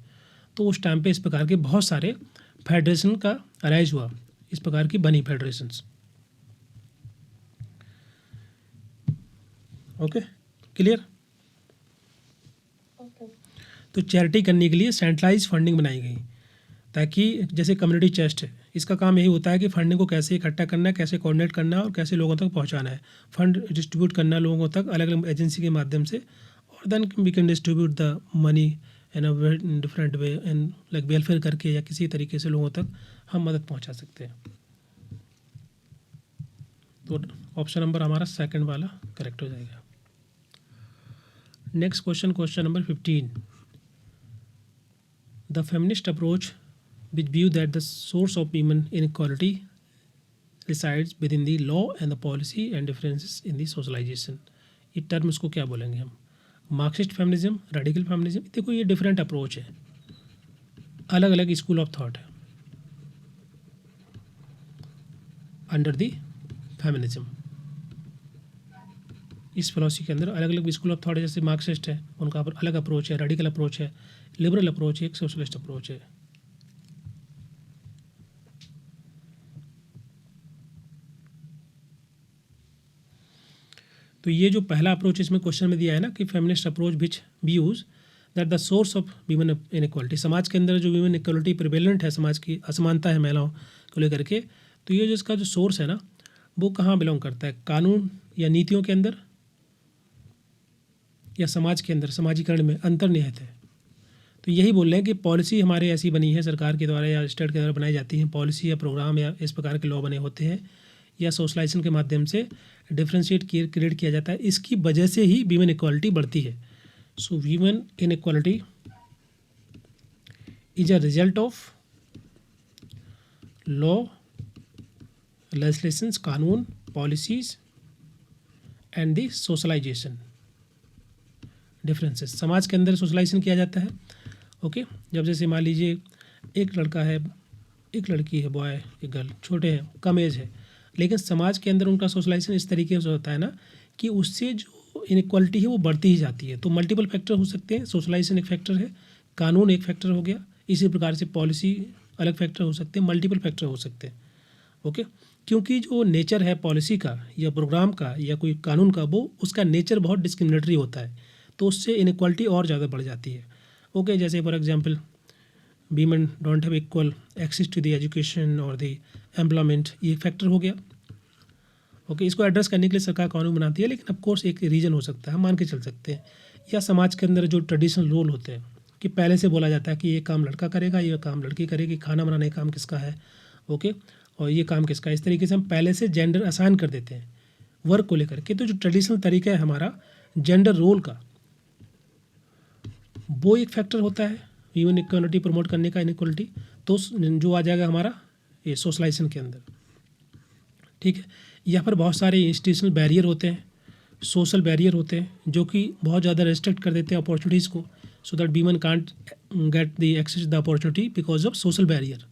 S1: तो उस टाइम पे इस प्रकार के बहुत सारे फेडरेशन का अराइज हुआ, इस प्रकार की बनी फेडरेशंस। Okay, clear.
S2: ओके।
S1: तो चैरिटी करने के लिए सेंट्रलाइज फंडिंग बनाई गई, ताकि जैसे कम्युनिटी चेस्ट है, इसका काम यही होता है कि फंडिंग को कैसे इकट्ठा करना है, कैसे कोऑर्डिनेट करना है, और कैसे लोगों तक पहुंचाना है, फंड डिस्ट्रीब्यूट करना लोगों तक अलग अलग एजेंसी के माध्यम से, और then we can distribute the money in a different way, and like welfare करके, या किसी तरीके से लोगों तक हम मदद पहुंचा सकते हैं। तो ऑप्शन नंबर हमारा सेकंड वाला करेक्ट हो जाएगा। Next question, question number 15. The feminist approach which view that the source of women inequality resides within the law and the policy and differences in the socialization. ये term इसको क्या बोलेंगे हम, Marxist feminism, radical feminism. देखो ये different approach है, अलग अलग स्कूल ऑफ थॉट है अंडर द फेमिनिज्म। इस फिलोसफी के अंदर अलग अलग स्कूल ऑफ थॉट है, जैसे मार्क्सिस्ट है उनका अलग अप्रोच है, रेडिकल अप्रोच है, लिबरल अप्रोच है, एक सोशलिस्ट अप्रोच है। तो ये जो पहला अप्रोच इसमें क्वेश्चन में दिया है ना कि feminist approach which views that the source of women inequality, समाज के अंदर जो वीमेन इक्वालिटी प्रिवेलेंट है, समाज की असमानता है महिलाओं को लेकर के, तो ये जो इसका जो सोर्स है ना वो कहाँ बिलोंग करता है, कानून या नीतियों के अंदर, या समाज के अंदर, समाजीकरण में अंतर्निहित है। तो यही बोल रहे हैं कि पॉलिसी हमारे ऐसी बनी है सरकार के द्वारा या स्टेट के द्वारा बनाई जाती हैं, पॉलिसी या प्रोग्राम या इस प्रकार के लॉ बने होते हैं, या सोशलाइजेशन के माध्यम से डिफ्रेंशिएट क्रिएट किया जाता है, इसकी वजह से ही वीमेन इक्वालिटी बढ़ती है। So women inequality is a result of law, legislations, कानून, policies and the socialisation differences. समाज के अंदर सोशलाइजेशन किया जाता है। ओके, जब जैसे मान लीजिए एक लड़का है, एक लड़की है, बॉय, एक गर्ल, छोटे हैं, कम एज है, लेकिन समाज के अंदर उनका सोशलाइजेशन इस तरीके से होता है ना कि उससे जो इनइक्वालिटी है वो बढ़ती ही जाती है। तो मल्टीपल फैक्टर हो सकते हैं, सोशलाइजेशन एक फैक्टर है, कानून एक फैक्टर हो गया, इसी प्रकार से पॉलिसी अलग फैक्टर हो सकते हैं, मल्टीपल फैक्टर हो सकते हैं। ओके, क्योंकि जो नेचर है पॉलिसी का या प्रोग्राम का या कोई कानून का, वो उसका नेचर बहुत डिस्क्रिमिनेटरी होता है, तो उससे इनइक्वालिटी और ज़्यादा बढ़ जाती है। ओके, जैसे for example women don't have equal access to the education और द एम्प्लॉयमेंट, ये फैक्टर हो गया। ओके, इसको एड्रेस करने के लिए सरकार कानून बनाती है, लेकिन ऑफ कोर्स एक रीजन हो सकता है, हम मान के चल सकते हैं। या समाज के अंदर जो ट्रेडिशनल रोल होते हैं कि पहले से बोला जाता है कि ये काम लड़का करेगा, ये काम लड़की करेगी, खाना बनाने का काम किसका है, ओके, और ये काम किसका है, इस तरीके से हम पहले से जेंडर असाइन कर देते हैं वर्क को लेकर के। तो जो ट्रेडिशनल तरीका है हमारा जेंडर रोल का, वो एक फैक्टर होता है ह्यूमन इक्वालिटी प्रमोट करने का, इनइक्वालिटी। तो जो आ जाएगा हमारा ये सोशलाइजेशन के अंदर, ठीक है। यहाँ पर बहुत सारे इंस्टीट्यूशनल बैरियर होते हैं, सोशल बैरियर होते हैं, जो कि बहुत ज़्यादा रेस्ट्रिक्ट कर देते हैं अपॉर्चुनिटीज़ को, so that women can't get the access the opportunity because of social barrier.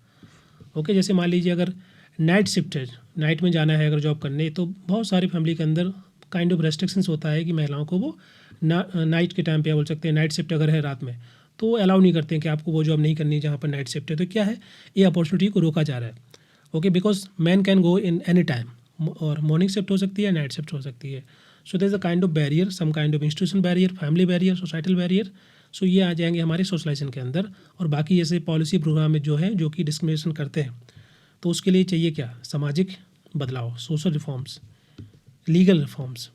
S1: Okay, जैसे मान लीजिए अगर नाइट शिफ्ट है, नाइट में जाना है अगर जॉब करने, तो बहुत सारी फैमिली के अंदर काइंड ऑफ रेस्ट्रिक्शंस होता है कि महिलाओं को वो नाइट के टाइम पे, बोल सकते हैं नाइट शिफ्ट अगर है रात में, तो वो अलाउ नहीं करते हैं कि आपको वो जॉब नहीं करनी है जहाँ पर नाइट शिफ्ट है। तो क्या है, ये अपॉर्चुनिटी को रोका जा रहा है। Okay, because man can go in any time, और मॉर्निंग शिफ्ट हो सकती है, नाइट शिफ्ट हो सकती है। So there is a kind of barrier, some kind of institution barrier, family barrier, societal barrier. So ये आ जाएंगे हमारे सोशलाइजेशन के अंदर। और बाकी ऐसे पॉलिसी प्रोग्राम में जो है जो कि डिस्क्रिमिनेशन करते हैं, तो उसके लिए चाहिए क्या, सामाजिक बदलाव, social reforms, legal reforms,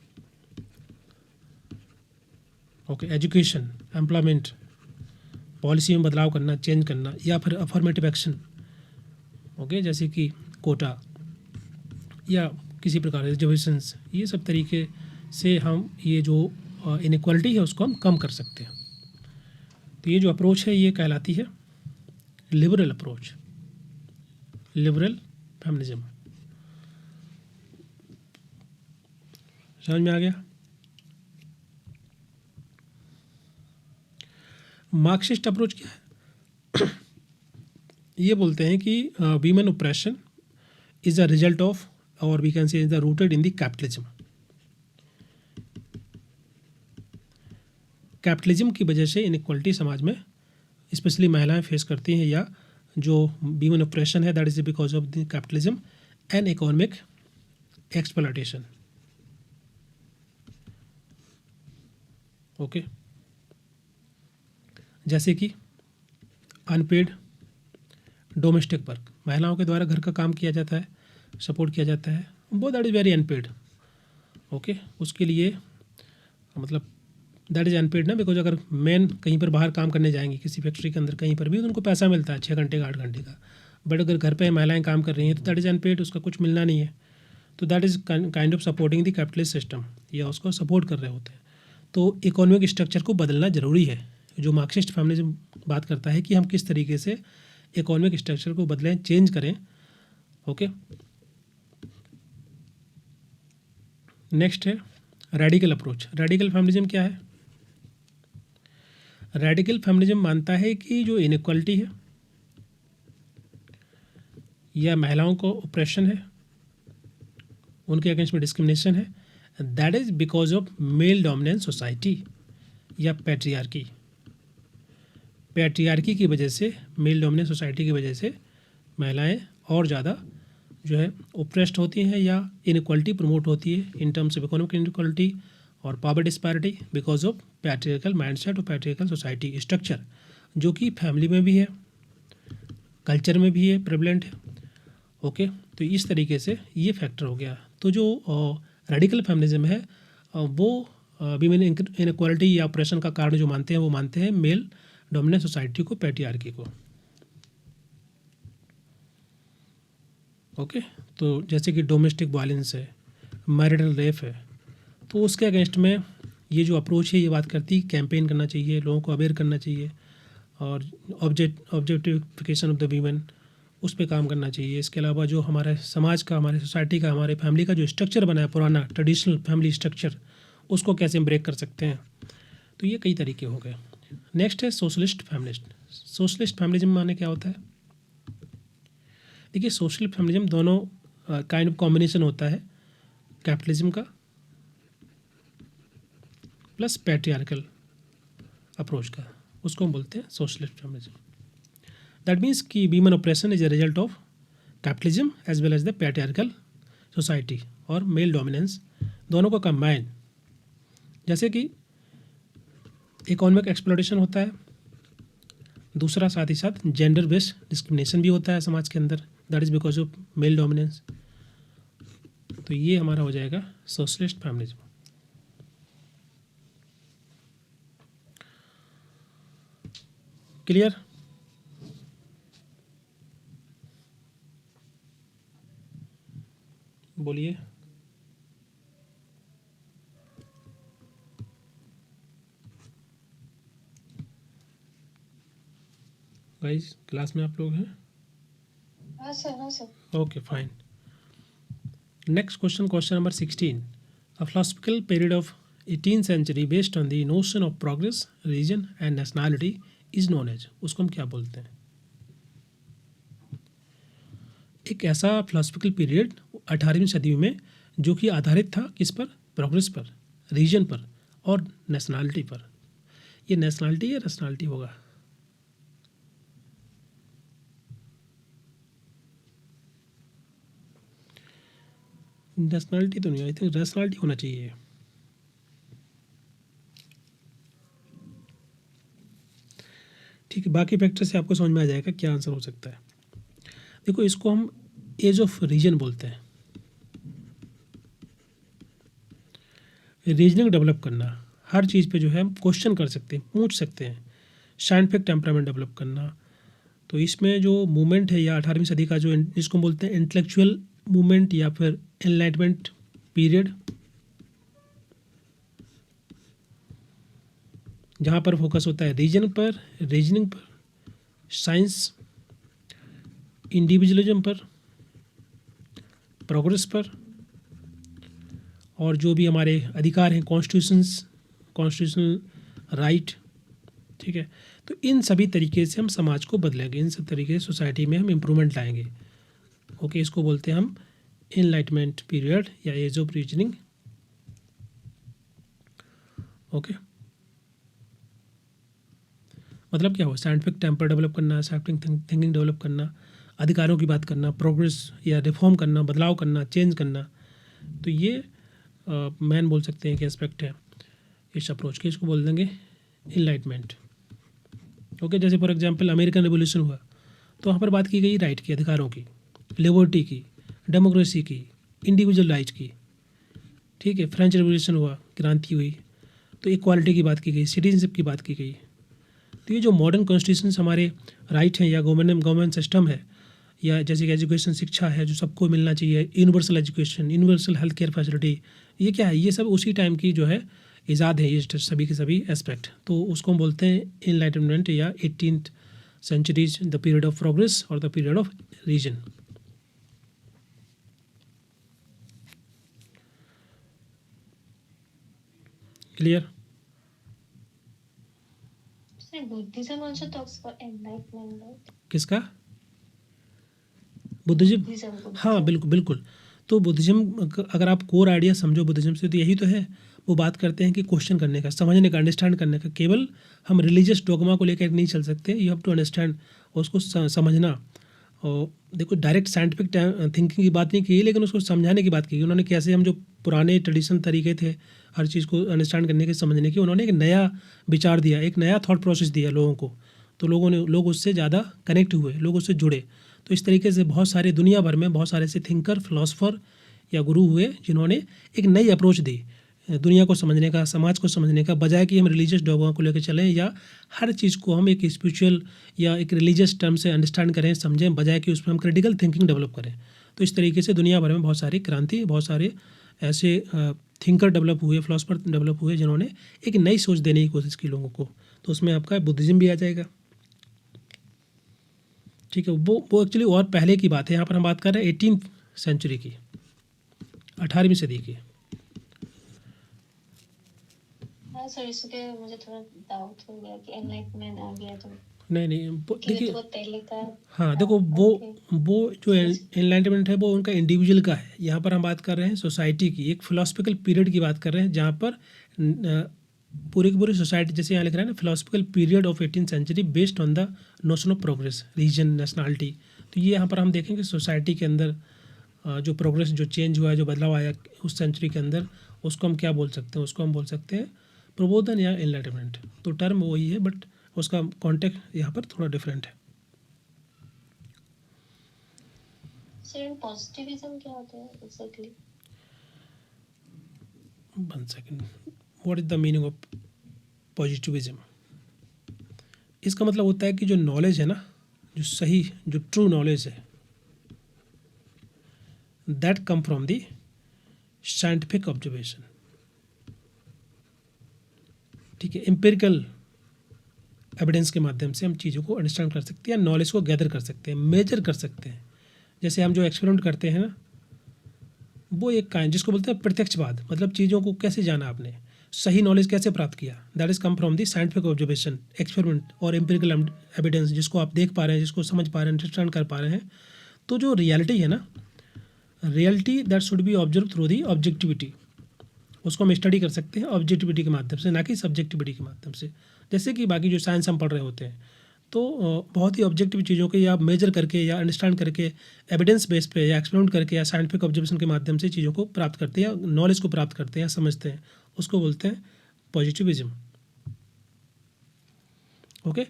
S1: okay, education, employment, policy में बदलाव करना, चेंज करना, या फिर अफर्मेटिव एक्शन, ओके, जैसे कि कोटा या किसी प्रकार रिजर्वेशंस, ये सब तरीके से हम ये जो इनइक्वालिटी है उसको हम कम कर सकते हैं। तो ये जो अप्रोच है ये कहलाती है लिबरल अप्रोच, लिबरल फेमिनिज्म। समझ में आ गया? मार्क्सिस्ट अप्रोच क्या है? ये बोलते हैं कि women operation is a result of, और we can say is the rooted in the capitalism. Capitalism की वजह से इनइक्वालिटी समाज में स्पेशली महिलाएं फेस करती हैं, या जो वीमेन ऑपरेशन है that is because of the capitalism and economic exploitation. Okay, जैसे कि अनपेड डोमेस्टिक वर्क, महिलाओं के द्वारा घर का काम किया जाता है, सपोर्ट किया जाता है, वो that is very unpaid. Okay, उसके लिए मतलब दैट इज़ अनपेड ना, बिकॉज अगर मैन कहीं पर बाहर काम करने जाएंगे किसी फैक्ट्री के अंदर कहीं पर भी, तो उनको पैसा मिलता है 6 घंटे का, 8 घंटे का। बट अगर घर पे महिलाएं काम कर रही हैं तो दैट इज़ अनपेड, उसका कुछ मिलना नहीं है। तो that is kind of supporting the capitalist system, या उसको सपोर्ट कर रहे होते हैं। तो इकोनॉमिक स्ट्रक्चर को बदलना ज़रूरी है। जो मार्क्सिस्ट फेमिनिज्म बात करता है कि हम किस तरीके से इकोनॉमिक स्ट्रक्चर को बदलें, चेंज करें। ओके, नेक्स्ट है रेडिकल अप्रोच। रेडिकल फेमिनिज्म क्या है? रेडिकल फेमिनिज्म मानता है कि जो इनइक्वालिटी है या महिलाओं को ऑपरेशन है, उनके अगेंस्ट में डिस्क्रिमिनेशन है, that is because of male dominance society या पैट्रियार्की। पैट्रियार्की की वजह से, मेल डोमिनेंस सोसाइटी की वजह से महिलाएं और ज़्यादा जो है ओप्रेस्ड होती हैं, या इनइक्वालिटी प्रमोट होती है in terms of economic inequality और power disparity because of patriarchal mindset और पैट्रियार्कल सोसाइटी स्ट्रक्चर, जो कि फैमिली में भी है, कल्चर में भी है, प्रेवलेंट है। ओके, तो इस तरीके से ये फैक्टर हो गया। तो जो रेडिकल फेमिनिज्म है वो वीमेन इनइक्वालिटी या ऑपरेशन का कारण जो मानते हैं, वो मानते हैं मेल डोमिनेंट सोसाइटी को, पैट्रियार्की को। ओके, तो जैसे कि डोमेस्टिक वायलेंस है, मैरिटल रेप है, तो उसके अगेंस्ट में ये जो अप्रोच है ये बात करती है कैंपेन करना चाहिए, लोगों को अवेयर करना चाहिए, और ऑब्जेक्टिफिकेशन ऑफ द वीमेन उस पर काम करना चाहिए। इसके अलावा जो हमारे समाज का, हमारे सोसाइटी का, हमारे फैमिली का जो स्ट्रक्चर बना है पुराना ट्रेडिशनल फैमिली स्ट्रक्चर, उसको कैसे ब्रेक कर सकते हैं। तो ये कई तरीके हो गए। नेक्स्ट है सोशलिस्ट फेमिनिस्ट। सोशलिस्ट फेमिनिज्म माने क्या होता है? देखिए, सोशल फेमिनिज्म दोनों काइंड ऑफ कॉम्बिनेशन होता है कैपिटलिज्म का प्लस पैट्रियार्कल अप्रोच का, उसको हम बोलते हैं सोशलिस्ट फेमिनिज्म। दैट मीन्स कि women operation is a result of capitalism as well as the patriarchal society और मेल डोमिनेंस, दोनों को कंबाइन। जैसे कि इकोनॉमिक एक्सप्लॉयटेशन होता है, दूसरा साथ ही साथ जेंडर बेस्ड डिस्क्रिमिनेशन भी होता है समाज के अंदर, that is because of male dominance. तो ये हमारा हो जाएगा सोशलिस्ट फेमिनिज्म। क्लियर? बोलिए। गाइस, क्लास में आप लोग हैं?
S2: हाँ सर, हाँ sir.
S1: Okay, fine. Next question, question number 16। A philosophical period of 18th century based on the notion of progress, religion and nationality is known as, उसको हम क्या बोलते हैं? एक ऐसा फिलोसफिकल पीरियड 18वीं सदी में जो कि आधारित था किस पर? प्रोग्रेस पर, रीजन पर और नेशनलिटी पर। ये नेशनलिटी या नेशनलिटी होगा? नेशनलिटी तो नहीं, आई थिंक नेशनलिटी होना चाहिए। ठीक है, बाकी फैक्टर से आपको समझ में आ जाएगा क्या आंसर हो सकता है। देखो, इसको हम एज ऑफ रीजन बोलते हैं। रीजनिंग डेवलप करना, हर चीज़ पे जो है हम क्वेश्चन कर सकते हैं, पूछ सकते हैं। साइंटिफिक टेम्परामेंट डेवलप करना, तो इसमें जो मूवमेंट है या 18वीं सदी का जो जिसको बोलते हैं इंटेलेक्चुअल मूवमेंट या फिर एनलाइटमेंट पीरियड, जहाँ पर फोकस होता है रीजन पर, रीजनिंग पर, साइंस, इंडिविजुअलिज्म पर, प्रोग्रेस पर, और जो भी हमारे अधिकार हैं कॉन्स्टिट्यूशनल राइट। ठीक है, तो इन सभी तरीके से हम समाज को बदलेंगे, इन सब तरीके से सोसाइटी में हम इम्प्रूवमेंट लाएंगे। ओके, इसको बोलते हैं हम एनलाइटमेंट पीरियड या एज ऑफ रीजनिंग। ओके, मतलब क्या हो, साइंटिफिक टेम्पर डेवलप करना, साइंटिफिक थिंकिंग डेवलप करना, अधिकारों की बात करना, प्रोग्रेस या रिफॉर्म करना, बदलाव करना, चेंज करना। तो ये मैन बोल सकते हैं कि एस्पेक्ट है इस अप्रोच के, इसको बोल देंगे इनलाइटमेंट। ओके, जैसे फॉर एग्जांपल अमेरिकन रिवॉल्यूशन हुआ तो वहाँ पर बात की गई राइट की, अधिकारों की, लिबर्टी की, डेमोक्रेसी की, इंडिविजुअल राइट्स की। ठीक है, फ्रेंच रिवॉल्यूशन हुआ, क्रांति हुई, तो इक्वालिटी की बात की गई, सिटीजनशिप की बात की गई। तो ये जो मॉडर्न कॉन्स्टिट्यूशन हमारे राइट हैं या गवर्नमेंट सिस्टम है, या जैसे कि एजुकेशन, शिक्षा है जो सबको मिलना चाहिए, universal education, universal health care facility, ये क्या है, ये सब उसी टाइम की जो है ईजाद है, ये सभी के सभी एस्पेक्ट। तो उसको हम बोलते हैं इनलाइटनमेंट या 18th centuries, the period of progress और the period of reason. Clear?
S2: Buddhism also talks about enlightenment, right?
S1: किसका? बुद्धिज्म?
S2: Buddhism.
S1: हाँ, बिल्कुल बिल्कुल। तो बुद्धिज्म, अगर आप कोर आइडिया समझो बुद्धिज्म से, तो यही तो है, वो बात करते हैं कि क्वेश्चन करने का, समझने का, अंडरस्टैंड करने का। केवल हम रिलीजियस डोगमा को लेकर नहीं चल सकते, यू हैव टू अंडरस्टैंड, उसको समझना। और देखो, डायरेक्ट साइंटिफिक थिंकिंग की बात नहीं की, लेकिन उसको समझाने की बात की। उन्होंने कैसे हम जो पुराने ट्रेडिशनल तरीके थे हर चीज़ को अंडरस्टैंड करने के, समझने के, उन्होंने एक नया विचार दिया, एक नया थॉट प्रोसेस दिया लोगों को। तो लोग उससे ज़्यादा कनेक्ट हुए, लोग उससे जुड़े। तो इस तरीके से बहुत सारे, दुनिया भर में बहुत सारे ऐसे थिंकर, फिलोसफर या गुरु हुए जिन्होंने एक नई अप्रोच दी दुनिया को समझने का, समाज को समझने का, बजाय कि हम रिलीजियस डोगमा को लेकर चलें या हर चीज़ को हम एक स्पिरिचुअल या एक रिलीजियस टर्म से अंडरस्टैंड करें, समझें, बजाय कि उसमें हम क्रिटिकल थिंकिंग डेवलप करें। तो इस तरीके से दुनिया भर में बहुत सारी क्रांति, बहुत सारे ऐसे थिंकर डेवलप हुए, फिलोसफर डेवलप हुए जिन्होंने एक नई सोच देने की कोशिश की लोगों को। तो उसमें आपका बुद्धिज्म भी आ जाएगा। ठीक है, वो एक्चुअली और पहले की बात है। यहाँ पर हम बात कर रहे हैं 18th सेंचुरी की, 18वीं सदी की।
S2: हाँ सर, इसलिए मुझे थोड़ा डाउट हो गया कि एनलाइटमेंट आ गया तो
S1: नहीं देखिए,
S2: तो पहले का।
S1: हाँ देखो, वो जो एनलाइटमेंट है वो उनका इंडिविजुअल का है। यहाँ पर हम बात कर रहे हैं सोसाइटी की, एक फिलोसफिकल पीरियड की बात कर रहे हैं, जहाँ पर पूरी की पूरी सोसाइटी, जैसे यहाँ लिख रहा है ना, philosophical period of 18th century based on the notion of progress, reason, nationality. तो ये यहाँ पर हम देखेंगे सोसाइटी के अंदर जो प्रोग्रेस, जो चेंज हुआ है, जो बदलाव आया उस सेंचुरी के अंदर, उसको हम क्या बोल सकते हैं? उसको हम बोल सकते हैं प्रबोधन या एनलाइटमेंट। तो टर्म वही है, बट उसका कॉन्टेक्स्ट यहाँ पर थोड़ा डिफरेंट है।
S2: सर, पॉजिटिविज्म क्या होता है exactly?
S1: One second, what is the meaning of positivism? इसका मतलब होता है कि जो नॉलेज है ना, जो सही, जो ट्रू नॉलेज है, that come from the scientific observation. ठीक है, एम्पिरिकल एविडेंस के माध्यम से हम चीज़ों को अंडरस्टैंड कर सकते हैं, नॉलेज को गैदर कर सकते हैं, मेजर कर सकते हैं। जैसे हम जो एक्सपेरिमेंट करते हैं ना, वो एक काइंड, जिसको बोलते हैं प्रत्यक्षवाद, मतलब चीज़ों को कैसे जाना आपने, सही नॉलेज कैसे प्राप्त किया, that is come from the scientific observation, experiment और एम्पिरिकल एविडेंस, जिसको आप देख पा रहे हैं, जिसको समझ पा रहे हैं, अंडरस्टैंड कर पा रहे हैं। तो जो रियलिटी है ना, reality that should be observe through the objectivity, उसको हम स्टडी कर सकते हैं ऑब्जेक्टिविटी के माध्यम से, ना कि सब्जेक्टिविटी के माध्यम से। जैसे कि बाकी जो साइंस हम पढ़ रहे होते हैं तो बहुत ही ऑब्जेक्टिव चीज़ों को या मेजर करके या अंडरस्टैंड करके एविडेंस बेस पे या एक्सपेरिमेंट करके या साइंटिफिक ऑब्जर्वेशन के माध्यम से चीज़ों को प्राप्त करते हैं या नॉलेज को प्राप्त करते हैं या समझते हैं, उसको बोलते हैं पॉजिटिविज्म। ओके,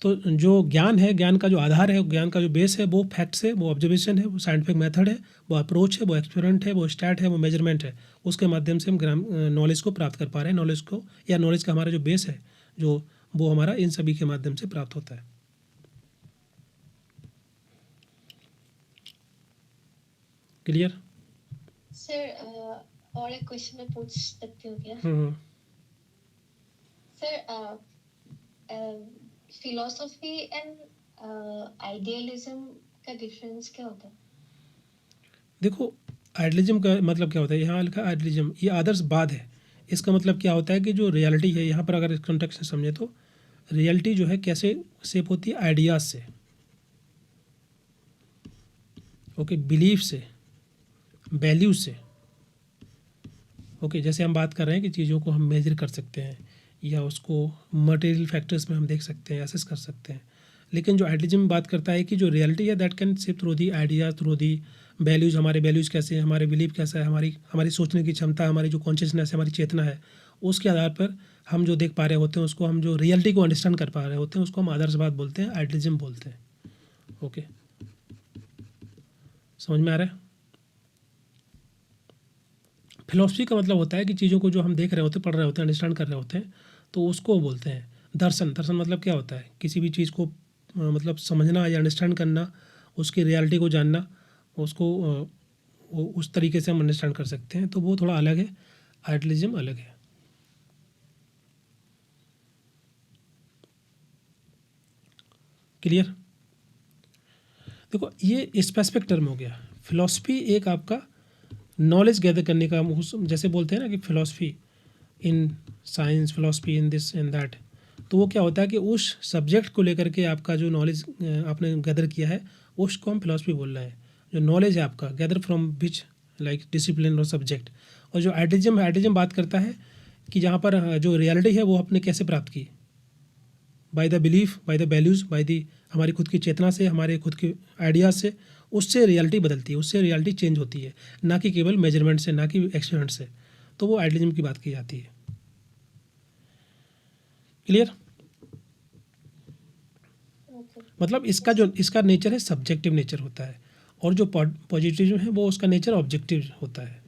S1: तो जो ज्ञान है, ज्ञान का जो आधार है, ज्ञान का जो बेस है, वो फैक्ट्स है, वो ऑब्जर्वेशन है, वो साइंटिफिक मेथड है, वो अप्रोच है, वो एक्सपेरिमेंट है, वो स्टैट है, वो मेजरमेंट है। उसके माध्यम से हम नॉलेज को प्राप्त कर पा रहे हैं, नॉलेज को या नॉलेज का हमारा जो बेस है जो वो हमारा इन सभी के माध्यम से प्राप्त होता है। क्लियर?
S2: सर और एक क्वेश्चन मैं पूछ सकती हूँ क्या? सर फिलोसफी एंड आइडियलिज्म का डिफरेंस क्या होता है?
S1: देखो, आइडियलिज्म का मतलब क्या होता है, यहाँ लिखा आइडियलिज्म, ये आदर्शवाद है। इसका मतलब क्या होता है कि जो रियलिटी है, यहाँ पर अगर इस कॉन्टेक्स्ट से समझे तो रियलिटी जो है कैसे शेप होती है, आइडियाज़ से, ओके, बिलीफ से, वैल्यूज से। ओके, जैसे हम बात कर रहे हैं कि चीज़ों को हम मेजर कर सकते हैं या उसको मटेरियल फैक्टर्स में हम देख सकते हैं, एसेस कर सकते हैं। लेकिन जो आइडियलिज्म बात करता है कि जो रियलिटी है दैट कैन सिर्फ through the idea, through the values, हमारे वैल्यूज़ कैसे हैं, हमारे बिलीफ कैसा है, हमारी सोचने की क्षमता, हमारी जो कॉन्शियसनेस है, हमारी चेतना है, उसके आधार पर हम जो देख पा रहे होते हैं, उसको हम जो रियलिटी को अंडरस्टैंड कर पा रहे होते हैं, उसको हम आदर्शवाद बोलते हैं, आइडियलिज्म बोलते हैं। ओके, समझ में आ रहा है? फिलॉसफी का मतलब होता है कि चीज़ों को जो हम देख रहे होते हैं, पढ़ रहे होते हैं, अंडरस्टैंड कर रहे होते हैं, तो उसको बोलते हैं दर्शन। दर्शन मतलब क्या होता है, किसी भी चीज़ को मतलब समझना या अंडरस्टैंड करना, उसकी रियलिटी को जानना, उसको उस तरीके से हम अंडरस्टैंड कर सकते हैं, तो वो थोड़ा अलग है, आइडियलिज्म अलग है। क्लियर? देखो, ये स्पेसिफिक टर्म हो गया। फिलॉसफी एक आपका नॉलेज गैदर करने का, जैसे बोलते हैं ना कि philosophy in science, philosophy in this and that, तो वो क्या होता है कि उस सब्जेक्ट को लेकर के आपका जो नॉलेज आपने गैदर किया है, उसको हम फिलॉसफी बोल रहे हैं। जो नॉलेज है आपका gather from which like discipline और सब्जेक्ट। और जो आइडियलिज्म है, आइडियलिज्म बात करता है कि जहाँ पर जो रियलिटी है वो आपने कैसे प्राप्त की, by the belief, by the values, by the हमारी खुद की चेतना से, हमारे खुद के आइडियाज़ से, उससे रियलिटी बदलती है, उससे रियलिटी चेंज होती है, ना कि केवल मेजरमेंट से, ना कि एक्सपेरिमेंट से। तो वो आइडियलिज्म की बात की जाती है। क्लियर? मतलब इसका नेचर है सब्जेक्टिव नेचर होता है, और जो पॉजिटिविज्म है वो उसका नेचर ऑब्जेक्टिव होता है।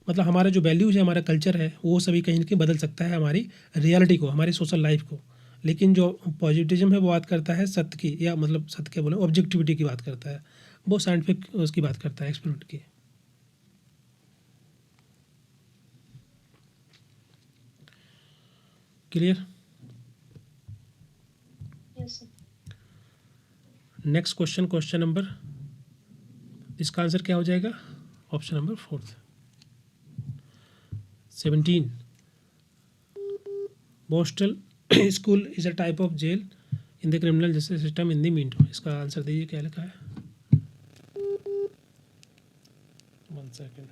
S1: मतलब हमारा जो वैल्यूज़ है, हमारा कल्चर है, वो सभी कहीं ना कहीं बदल सकता है हमारी रियलिटी को, हमारी सोशल लाइफ को। लेकिन जो पॉजिटिविज्म है वो बात करता है सत्य की, या मतलब सत्य क्या बोले, ऑब्जेक्टिविटी की बात करता है, वो साइंटिफिक उसकी बात करता है, एक्सपेरिमेंट की। Clear?
S2: Yes sir.
S1: Next question, question number, इसका आंसर क्या हो जाएगा, option number 4, 17। Borstal school is a type of jail in the criminal justice system in the mean time. इसका आंसर दीजिए, क्या लिखा है। 1 सेकेंड।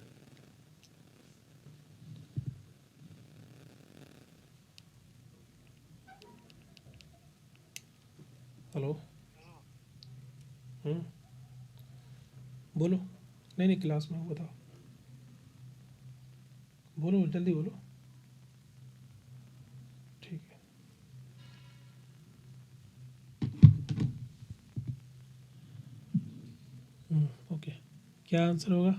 S1: हेलो, बोलो। नहीं, क्लास में हूँ, बताओ, बोलो, जल्दी बोलो। ठीक है। ओके, क्या आंसर होगा।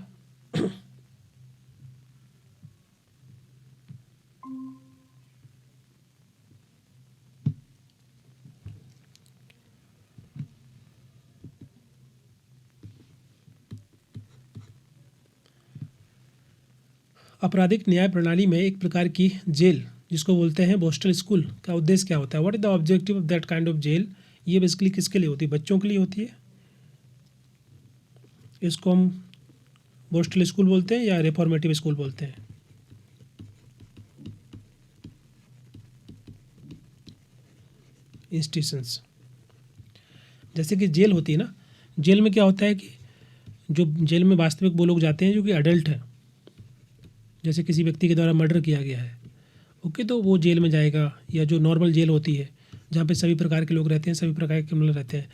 S1: आपराधिक न्याय प्रणाली में एक प्रकार की जेल जिसको बोलते हैं बोस्टल स्कूल का उद्देश्य क्या होता है, what is the objective of that kind of jail. ये बेसिकली किसके लिए होती है, बच्चों के लिए होती है। इसको हम बोस्टल स्कूल बोलते हैं या रिफॉर्मेटिव स्कूल बोलते हैं। इंस्टीट्यूशंस, जैसे कि जेल होती है ना, जेल में क्या होता है कि जो जेल में वास्तविक वो लोग जाते हैं जो कि अडल्ट हैं, जैसे किसी व्यक्ति के द्वारा मर्डर किया गया है, ओके, तो वो जेल में जाएगा, या जो नॉर्मल जेल होती है जहाँ पे सभी प्रकार के लोग रहते हैं, सभी प्रकार के क्रिमिनल रहते हैं।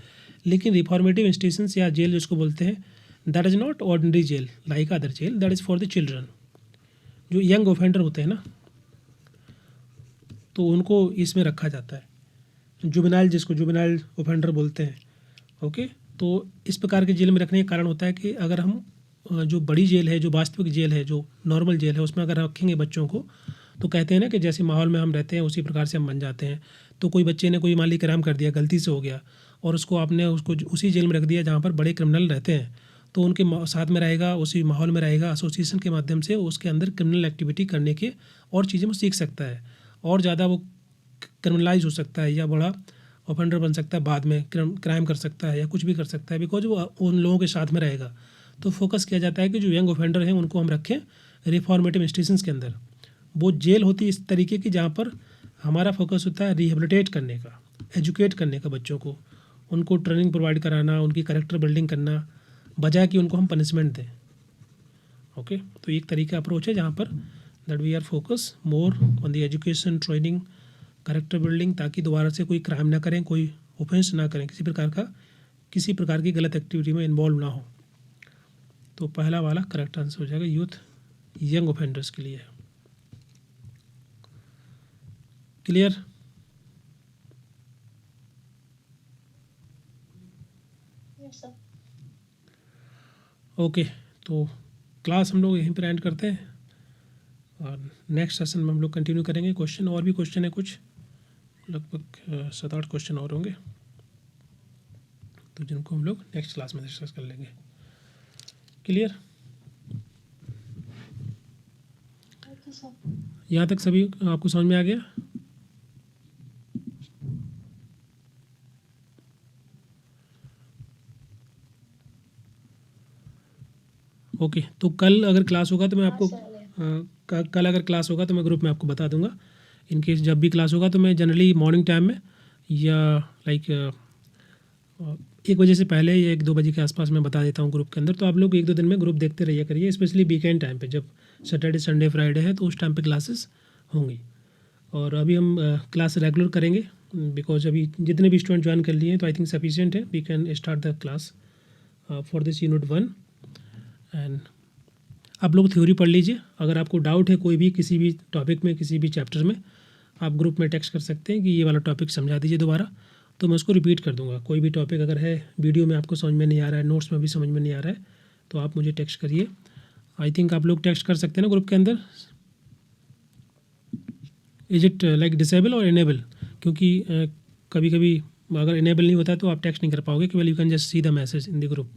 S1: लेकिन रिफॉर्मेटिव इंस्टीट्यूशंस या जेल जिसको बोलते हैं, that is not ordinary jail like other jail, that is for the children. जो यंग ऑफेंडर होते हैं ना, तो उनको इसमें रखा जाता है, जुवेनाइल, जिसको जुवेनाइल ऑफेंडर बोलते हैं, ओके। तो इस प्रकार के जेल में रखने का कारण होता है कि अगर हम जो बड़ी जेल है, जो वास्तविक जेल है, जो नॉर्मल जेल है, उसमें अगर रखेंगे बच्चों को, तो कहते हैं ना कि जैसे माहौल में हम रहते हैं उसी प्रकार से हम बन जाते हैं। तो कोई बच्चे ने कोई मान ली क्राइम कर दिया, गलती से हो गया, और उसको आपने उसको उसी जेल में रख दिया जहाँ पर बड़े क्रिमिनल रहते हैं, तो उनके साथ में रहेगा, उसी माहौल में रहेगा, एसोसिएशन के माध्यम से उसके अंदर क्रिमिनल एक्टिविटी करने के और चीज़ें वो सीख सकता है, और ज़्यादा वो क्रिमिनलाइज हो सकता है या बड़ा ऑफेंडर बन सकता है, बाद में क्राइम कर सकता है या कुछ भी कर सकता है, बिकॉज वो उन लोगों के साथ में रहेगा। तो फोकस किया जाता है कि जो यंग ऑफेंडर हैं उनको हम रखें रिफॉर्मेटिव इंस्टीट्यूशंस के अंदर। वो जेल होती है इस तरीके की जहाँ पर हमारा फोकस होता है रिहेबिलिटेट करने का, एजुकेट करने का, बच्चों को, उनको ट्रेनिंग प्रोवाइड कराना, उनकी कैरेक्टर बिल्डिंग करना, बजाय कि उनको हम पनिशमेंट दें, ओके। तो एक तरीका अप्रोच है जहाँ पर that we are focus more on the education, training, character building, ताकि दोबारा से कोई क्राइम ना करें, कोई ऑफेंस ना करें, किसी प्रकार की गलत एक्टिविटी में इन्वॉल्व ना हो। तो पहला वाला करेक्ट आंसर हो जाएगा, यूथ यंग ऑफेंडर्स के लिए। क्लियर?
S2: Yes sir.
S1: ओके, तो क्लास हम लोग यहीं पर एंड करते हैं, और नेक्स्ट सेशन में हम लोग कंटिन्यू करेंगे। क्वेश्चन और भी क्वेश्चन है कुछ, लगभग 7-8 क्वेश्चन और होंगे, तो जिनको हम लोग नेक्स्ट क्लास में डिस्कस कर लेंगे। क्लियर?
S2: Okay sir.
S1: यहाँ तक सभी आपको समझ में आ गया? ओके, तो कल अगर क्लास होगा तो मैं आपको कल अगर क्लास होगा तो मैं ग्रुप में आपको बता दूंगा। इन केस जब भी क्लास होगा तो मैं जनरली मॉर्निंग टाइम में या लाइक 1 बजे से पहले या 1-2 बजे के आसपास मैं बता देता हूँ ग्रुप के अंदर। तो आप लोग 1-2 दिन में ग्रुप देखते रहिए करिए, स्पेशली वीकेंड टाइम पे, जब सैटरडे, संडे, फ्राइडे है तो उस टाइम पे क्लासेस होंगी। और अभी हम क्लास रेगुलर करेंगे, बिकॉज अभी जितने भी स्टूडेंट ज्वाइन कर लिए हैं तो आई थिंक सफिशिएंट है। We can start the class for this unit 1। And आप लोग थ्योरी पढ़ लीजिए। अगर आपको डाउट है कोई भी किसी भी टॉपिक में, किसी भी चैप्टर में, आप ग्रुप में टेक्स्ट कर सकते हैं कि ये वाला टॉपिक समझा दीजिए दोबारा, तो मैं उसको रिपीट कर दूंगा। कोई भी टॉपिक अगर है वीडियो में आपको समझ में नहीं आ रहा है, नोट्स में भी समझ में नहीं आ रहा है, तो आप मुझे टेक्स्ट करिए। आई थिंक आप लोग टेक्स्ट कर सकते हैं ना ग्रुप के अंदर। इज इट लाइक डिसेबल और इनेबल? क्योंकि कभी कभी अगर इनेबल नहीं होता है तो आप टेक्स्ट नहीं कर पाओगे, केवल you can just see the message in the group.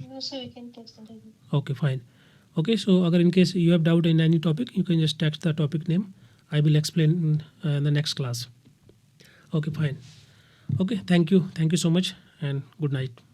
S2: No sir, you can text the
S1: Okay, fine. Okay, so agar in case you have doubt in any topic, you can just text the topic name. I will explain in the next class. Okay, fine. Okay, thank you so much, and good night.